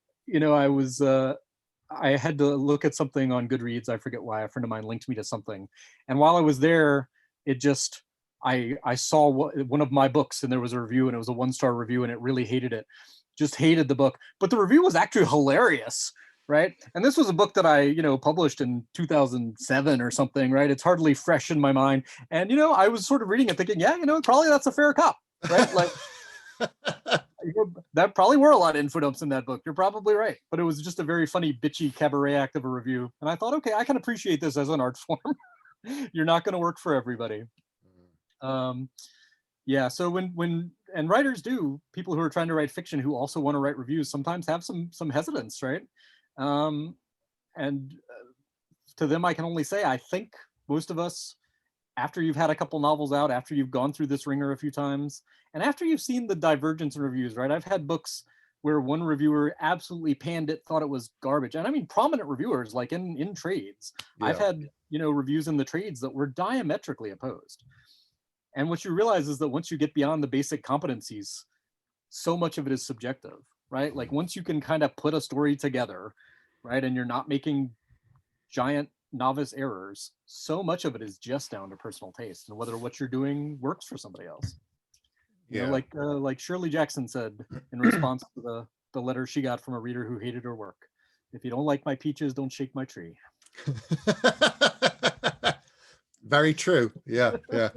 had to look at something on Goodreads. I forget why. A friend of mine linked me to something, and while I was there, it just I saw one of my books, and there was a review, and it was a 1-star review, and it really hated it. Just hated the book, but the review was actually hilarious, right? And this was a book that I published in 2007 or something, right? It's hardly fresh in my mind, and I was sort of reading it, thinking, probably that's a fair cop, right? Like. That probably were a lot of info dumps in that book. You're probably right. But it was just a very funny, bitchy cabaret act of a review. And I thought, okay, I can appreciate this as an art form. You're not going to work for everybody. Yeah. So when writers people who are trying to write fiction who also want to write reviews sometimes have some hesitance, right? And to them, I can only say, I think most of us, after you've had a couple novels out, after you've gone through this ringer a few times, and after you've seen the divergence in reviews, right? I've had books where one reviewer absolutely panned it, thought it was garbage. And I mean, prominent reviewers, like in trades. Yeah. I've had, reviews in the trades that were diametrically opposed. And what you realize is that once you get beyond the basic competencies, so much of it is subjective, right? Like once you can kind of put a story together, right? And you're not making giant novice errors. So much of it is just down to personal taste and whether what you're doing works for somebody else. You know, Yeah. like Shirley Jackson said in response to the letter she got from a reader who hated her work. If you don't like my peaches, don't shake my tree. Very true. Yeah, yeah.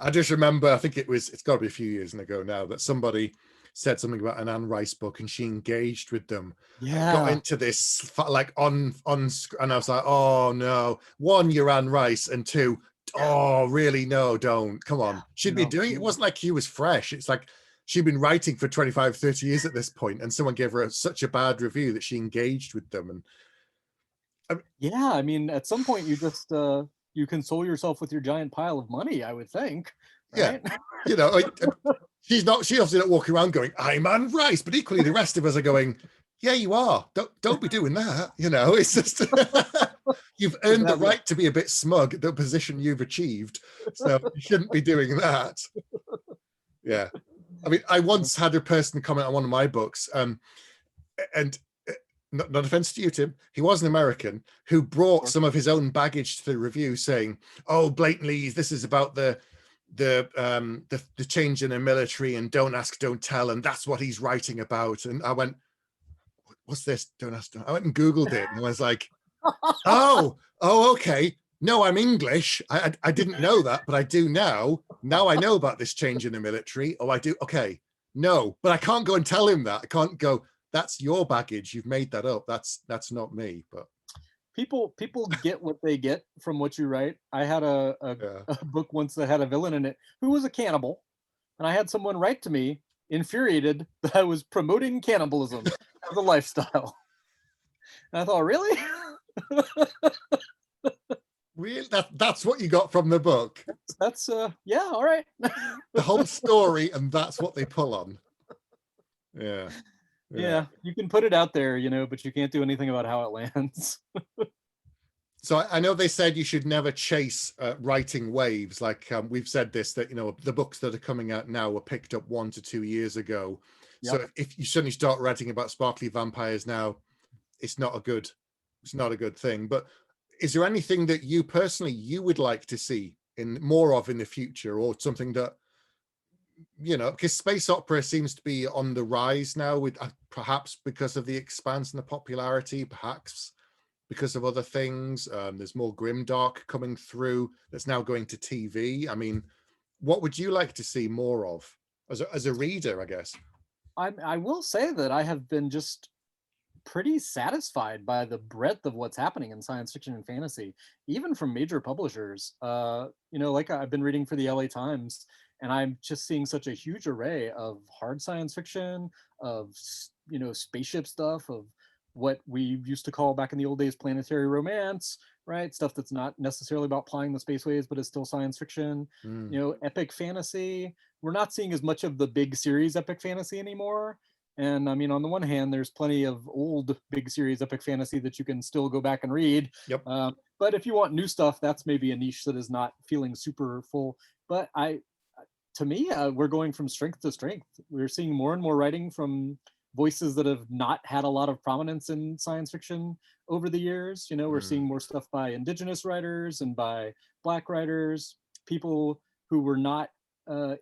I just remember, I think it's got to be a few years ago now, that somebody said something about an Anne Rice book and she engaged with them and got Yeah. into this like on and I was like, oh no, one, you're Anne Rice, and two, oh really, no, don't, come on. She'd be No. doing it wasn't like he was fresh. It's like she'd been writing for 25, 30 years at this point, and someone gave her such a bad review that she engaged with them. And Yeah, I mean, at some point you just you console yourself with your giant pile of money, I would think, yeah, right? you know, she obviously not walking around going, I'm Anne Rice, but equally the rest of us are going, yeah, you are. Don't be doing that. You know, it's just you've earned the right to be a bit smug at the position you've achieved. So you shouldn't be doing that. Yeah. I mean, I once had a person comment on one of my books, and not offense to you, Tim, he was an American who brought some of his own baggage to the review, saying, "Oh, blatantly, this is about the change in the military and don't ask, don't tell, and that's what he's writing about." And I went, "What's this? Don't ask, don't." I went and Googled it, and I was like, "Oh, okay. No, I'm English. I didn't know that, but I do now. Now I know about this change in the military. Oh, I do. Okay, no, but I can't go and tell him that. I can't go. That's your baggage. You've made that up. That's not me." But people get what they get from what you write. I had yeah. a book once that had a villain in it who was a cannibal, and I had someone write to me infuriated that I was promoting cannibalism as a lifestyle. And I thought, really? Really, that's what you got from the book. That's yeah, all right. The whole story, and that's what they pull on. Yeah. Yeah, you can put it out there, you know, but you can't do anything about how it lands. So I know they said you should never chase writing waves. Like we've said this, that, you know, the books that are coming out now were picked up 1 to 2 years ago. Yep. So if you suddenly start writing about sparkly vampires now, it's not a good thing. But is there anything that you personally you would like to see in more of in the future, or something that, you know, because space opera seems to be on the rise now, with perhaps because of the Expanse and the popularity, perhaps because of other things. There's more grimdark coming through that's now going to TV. I mean, what would you like to see more of as a reader, I guess? I will say that I have been just pretty satisfied by the breadth of what's happening in science fiction and fantasy, even from major publishers. You know, like I've been reading for the LA Times, and I'm just seeing such a huge array of hard science fiction, of, you know, spaceship stuff, of what we used to call back in the old days planetary romance, right? Stuff that's not necessarily about flying the spaceways, but is still science fiction. You know, epic fantasy. We're not seeing as much of the big series epic fantasy anymore. And I mean, on the one hand, there's plenty of old big series epic fantasy that you can still go back and read. Yep. But if you want new stuff, that's maybe a niche that is not feeling super full. But to me, we're going from strength to strength. We're seeing more and more writing from voices that have not had a lot of prominence in science fiction over the years. You know, we're seeing more stuff by indigenous writers and by Black writers. People who were not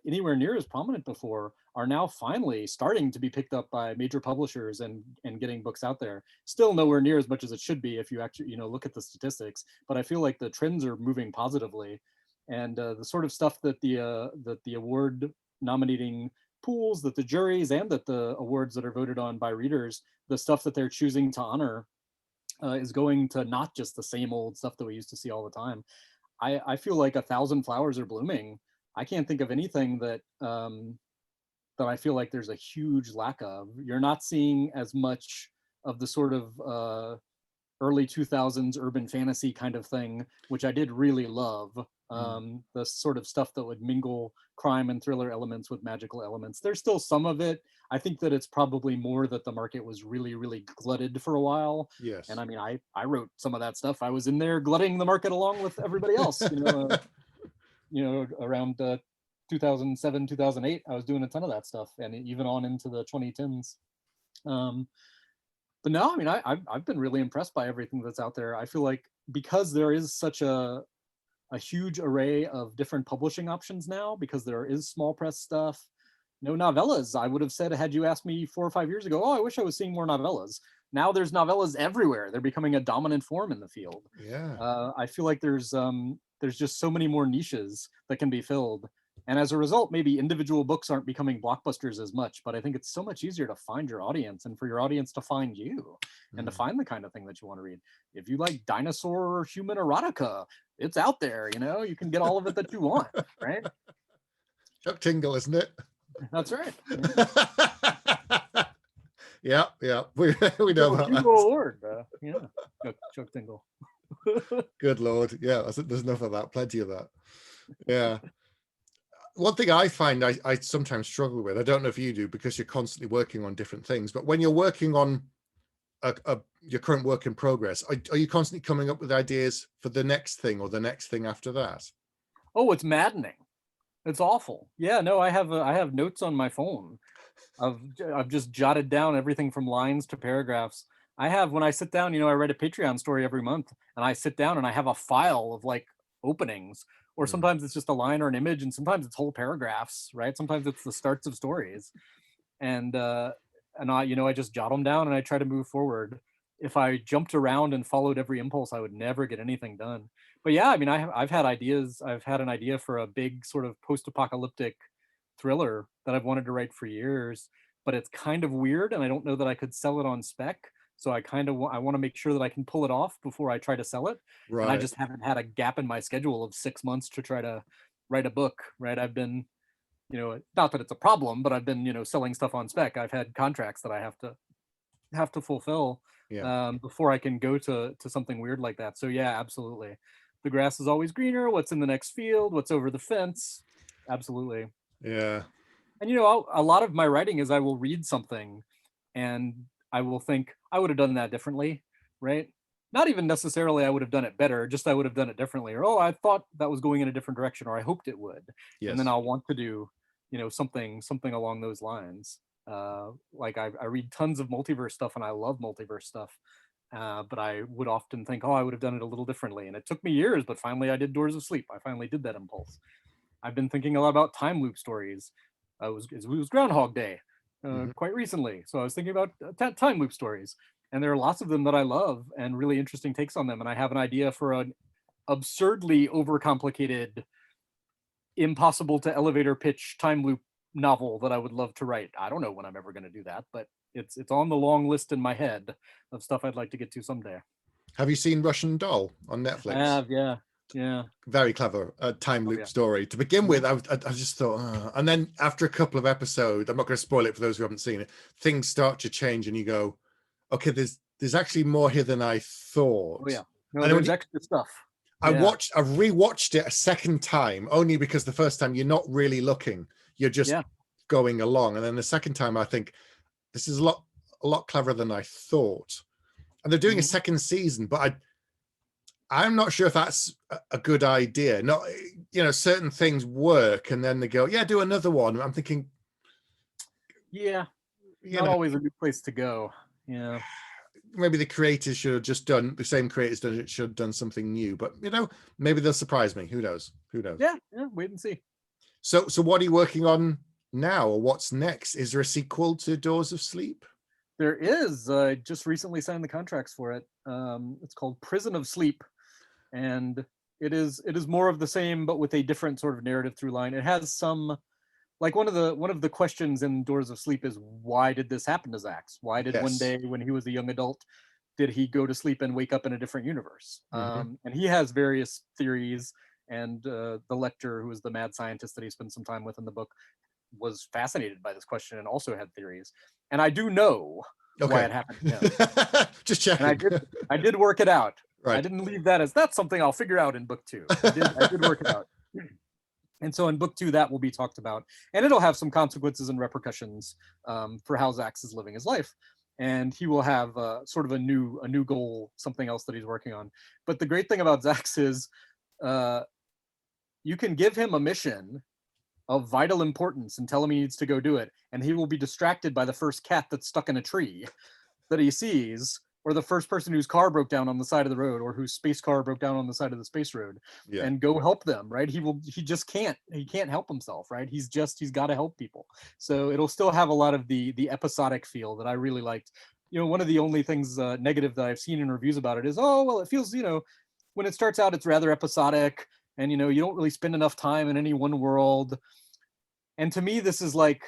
anywhere near as prominent before are now finally starting to be picked up by major publishers and getting books out there. Still nowhere near as much as it should be if you actually, you know, look at the statistics, but I feel like the trends are moving positively. And the sort of stuff that the award nominating pools, that the juries, and that the awards that are voted on by readers, the stuff that they're choosing to honor is going to not just the same old stuff that we used to see all the time. I feel like 1,000 flowers are blooming. I can't think of anything that that I feel like there's a huge lack of. You're not seeing as much of the sort of early 2000s urban fantasy kind of thing, which I did really love. The sort of stuff that would mingle crime and thriller elements with magical elements. There's still some of it. I think that it's probably more that the market was really, really glutted for a while. Yes. And I mean, I wrote some of that stuff. I was in there glutting the market along with everybody else, you know, around 2007, 2008, I was doing a ton of that stuff, and even on into the 2010s. But no, I mean, I've been really impressed by everything that's out there. I feel like because there is such a huge array of different publishing options now, because there is small press stuff, no novellas. I would have said, had you asked me 4 or 5 years ago, oh, I wish I was seeing more novellas. Now there's novellas everywhere. They're becoming a dominant form in the field. Yeah. I feel like there's just so many more niches that can be filled. And as a result, maybe individual books aren't becoming blockbusters as much, but I think it's so much easier to find your audience and for your audience to find you and to find the kind of thing that you want to read. If you like dinosaur or human erotica, it's out there, you can get all of it that you want, right? Chuck Tingle, isn't it? That's right. Yeah, we know about that. Award, Chuck Tingle. Good Lord, yeah, there's enough of that, plenty of that. Yeah. One thing I find I sometimes struggle with, I don't know if you do because you're constantly working on different things, but when you're working on your current work in progress, are you constantly coming up with ideas for the next thing or the next thing after that? Oh, it's maddening. It's awful. Yeah, no, I have notes on my phone. I've just jotted down everything from lines to paragraphs. When I sit down, I write a Patreon story every month, and I sit down and I have a file of like openings, or sometimes it's just a line or an image, and sometimes it's whole paragraphs, right? Sometimes it's the starts of stories, and I just jot them down and I try to move forward. If I jumped around and followed every impulse, I would never get anything done. But yeah, I mean, I've had ideas. I've had an idea for a big sort of post-apocalyptic thriller that I've wanted to write for years, but it's kind of weird, and I don't know that I could sell it on spec. So I want to make sure that I can pull it off before I try to sell it. Right. And I just haven't had a gap in my schedule of 6 months to try to write a book. Right. I've been, not that it's a problem, but I've been, selling stuff on spec. I've had contracts that I have to fulfill before I can go to something weird like that. So yeah, absolutely. The grass is always greener. What's in the next field? What's over the fence? Absolutely. Yeah. And a lot of my writing is I will read something and I will think I would have done that differently, right? Not even necessarily I would have done it better, just I would have done it differently, or I thought that was going in a different direction, or I hoped it would. Yes. And then I'll want to do, something along those lines. Like I read tons of multiverse stuff and I love multiverse stuff. But I would often think, I would have done it a little differently. And it took me years, but finally I did Doors of Sleep. I finally did that impulse. I've been thinking a lot about time loop stories. It was Groundhog Day quite recently. So I was thinking about time loop stories. And there are lots of them that I love and really interesting takes on them. And I have an idea for an absurdly overcomplicated, impossible to elevator pitch time loop novel that I would love to write. I don't know when I'm ever going to do that, but it's on the long list in my head of stuff I'd like to get to someday. Have you seen Russian Doll on Netflix? I have, yeah. Very clever time loop story. To begin with, I just thought, and then after a couple of episodes, I'm not going to spoil it for those who haven't seen it, things start to change and you go, okay, there's actually more here than I thought. Oh yeah, no, there's extra stuff. I rewatched it a second time, only because the first time you're not really looking, you're just going along. And then the second time I think, this is a lot cleverer than I thought. And they're doing a second season, but I'm not sure if that's a good idea. Not, certain things work and then they go, do another one. I'm thinking, not always a good place to go. Yeah. Maybe the creators should have just done, the same creators should have done something new, but maybe they'll surprise me. Who knows? Yeah, wait and see. So what are you working on now, or what's next? Is there a sequel to Doors of Sleep? There is. I just recently signed the contracts for it. It's called Prison of Sleep, and it is more of the same, but with a different sort of narrative through line. It has some, like one of the questions in Doors of Sleep is, why did this happen to Zax? Why did one day when he was a young adult, did he go to sleep and wake up in a different universe? And he has various theories, and the lecturer, who is the mad scientist that he spends some time with in the book, was fascinated by this question and also had theories. And I do know why it happened to him. Just checking. And I did work it out. Right. I didn't leave that as that's something I'll figure out in book 2. I did work it out. And so in book 2, that will be talked about, and it'll have some consequences and repercussions for how Zax is living his life. And he will have sort of a new goal, something else that he's working on. But the great thing about Zax is you can give him a mission of vital importance and tell him he needs to go do it, and he will be distracted by the first cat that's stuck in a tree that he sees, or the first person whose car broke down on the side of the road, or whose space car broke down on the side of the space road, and go help them, right? He just can't help himself, right? He's got to help people. So it'll still have a lot of the episodic feel that I really liked. One of the only things negative that I've seen in reviews about it is, oh, well, it feels, when it starts out, it's rather episodic, and you don't really spend enough time in any one world. And to me, this is like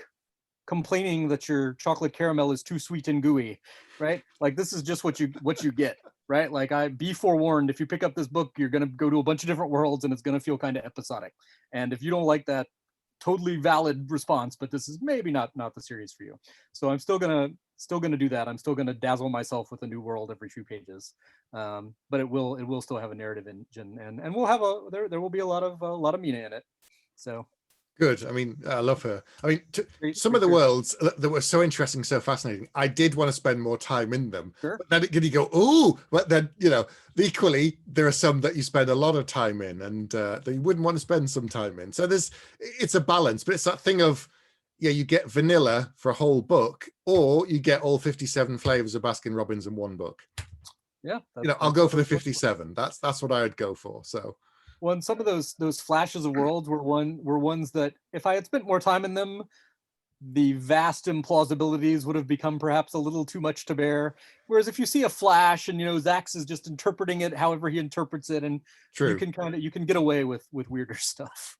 complaining that your chocolate caramel is too sweet and gooey, right? Like, this is just what you get, right? Like, be forewarned, if you pick up this book, you're going to go to a bunch of different worlds, and it's going to feel kind of episodic. And if you don't like that, totally valid response, but this is maybe not the series for you. So I'm still gonna do that. I'm still gonna dazzle myself with a new world every few pages, but it will still have a narrative engine, and we'll have there will be a lot of Mina in it. So good. I mean, I love her. I mean, some of the worlds that were so interesting, so fascinating, I did want to spend more time in them. Sure. But then you go, ooh, but then, equally, there are some that you spend a lot of time in and that you wouldn't want to spend some time in. So it's a balance, but it's that thing of, you get vanilla for a whole book, or you get all 57 flavors of Baskin Robbins in one book. Yeah. I'll go for the 57. That's what I would go for. So. Well, and some of those flashes of worlds were ones that, if I had spent more time in them, the vast implausibilities would have become perhaps a little too much to bear. Whereas if you see a flash and Zax is just interpreting it however he interprets it, and True. you can get away with weirder stuff.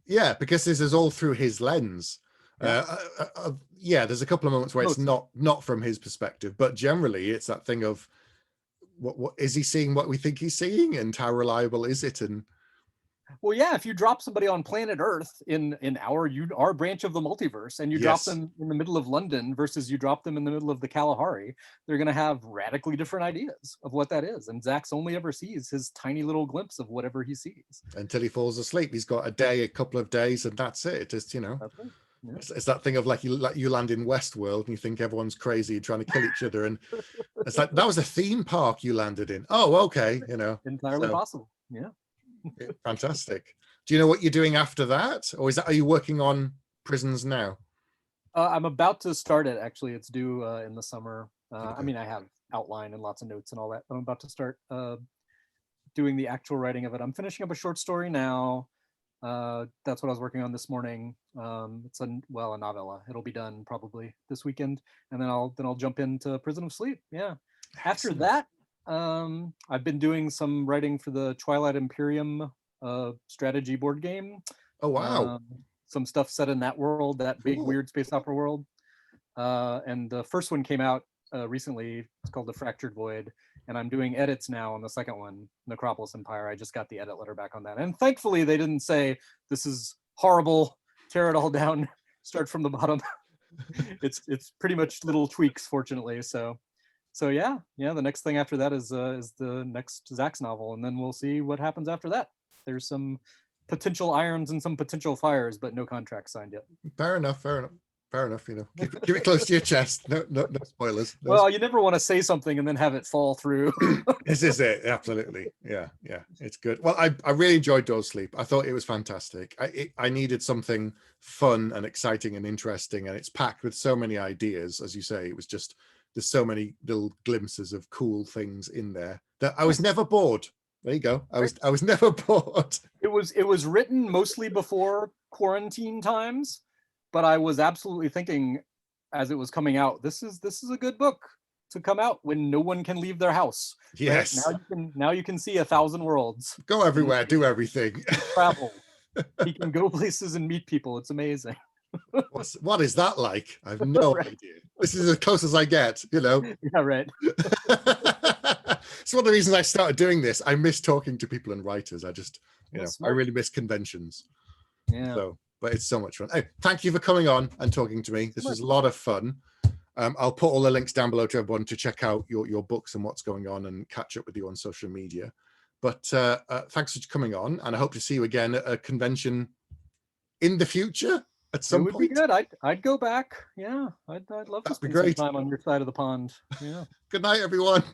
Yeah, because this is all through his lens. There's a couple of moments where it's not from his perspective, but generally it's that thing of, what is he seeing what we think he's seeing, and how reliable is it? And well, yeah, if you drop somebody on planet Earth in our branch of the multiverse, and you drop them in the middle of London versus you drop them in the middle of the Kalahari, they're going to have radically different ideas of what that is. And Zax only ever sees his tiny little glimpse of whatever he sees until he falls asleep. He's got a couple of days, and that's it. Just That's right. Yeah. It's that thing of like you land in Westworld and you think everyone's crazy trying to kill each other, and it's like, that was a theme park you landed in. Oh, okay, entirely possible. Yeah. Fantastic. Do you know what you're doing after that, or are you working on prisons now? I'm about to start it, actually. It's due in the summer. I mean, I have outline and lots of notes and all that, but I'm about to start doing the actual writing of it. I'm finishing up a short story now. That's what I was working on this morning. It's a novella. It'll be done probably this weekend, and then I'll jump into Prison of Sleep. Yeah. Excellent. After that, I've been doing some writing for the Twilight Imperium strategy board game. Oh wow! Some stuff set in that world, that big weird space opera world. And the first one came out recently. It's called The Fractured Void. And I'm doing edits now on the second one, Necropolis Empire. I just got the edit letter back on that. And thankfully, they didn't say, this is horrible, tear it all down, start from the bottom. It's pretty much little tweaks, fortunately. So yeah, the next thing after that is the next Zax novel. And then we'll see what happens after that. There's some potential irons and some potential fires, but no contract signed yet. Fair enough. Keep it close to your chest. No spoilers. Well, you never want to say something and then have it fall through. This is it. Absolutely. Yeah. It's good. Well, I really enjoyed Doors Sleep. I thought it was fantastic. I needed something fun and exciting and interesting, and it's packed with so many ideas. As you say, it was just, there's so many little glimpses of cool things in there that I was never bored. There you go. I was never bored. It was written mostly before quarantine times. But I was absolutely thinking, as it was coming out, this is a good book to come out when no one can leave their house. Yes. Right? Now you can see 1,000 worlds. Go everywhere, do everything. Travel. He can go places and meet people. It's amazing. What is that like? I have no idea. This is as close as I get, Yeah, right. It's one of the reasons I started doing this. I miss talking to people and writers. I just, I really miss conventions. Yeah. But it's so much fun. Hey, thank you for coming on and talking to me. This was a lot of fun. I'll put all the links down below to everyone to check out your books and what's going on and catch up with you on social media. But thanks for coming on, and I hope to see you again at a convention in the future at some point. It would be good. I'd go back. Yeah, I'd love to spend some time on your side of the pond. Yeah. Good night, everyone.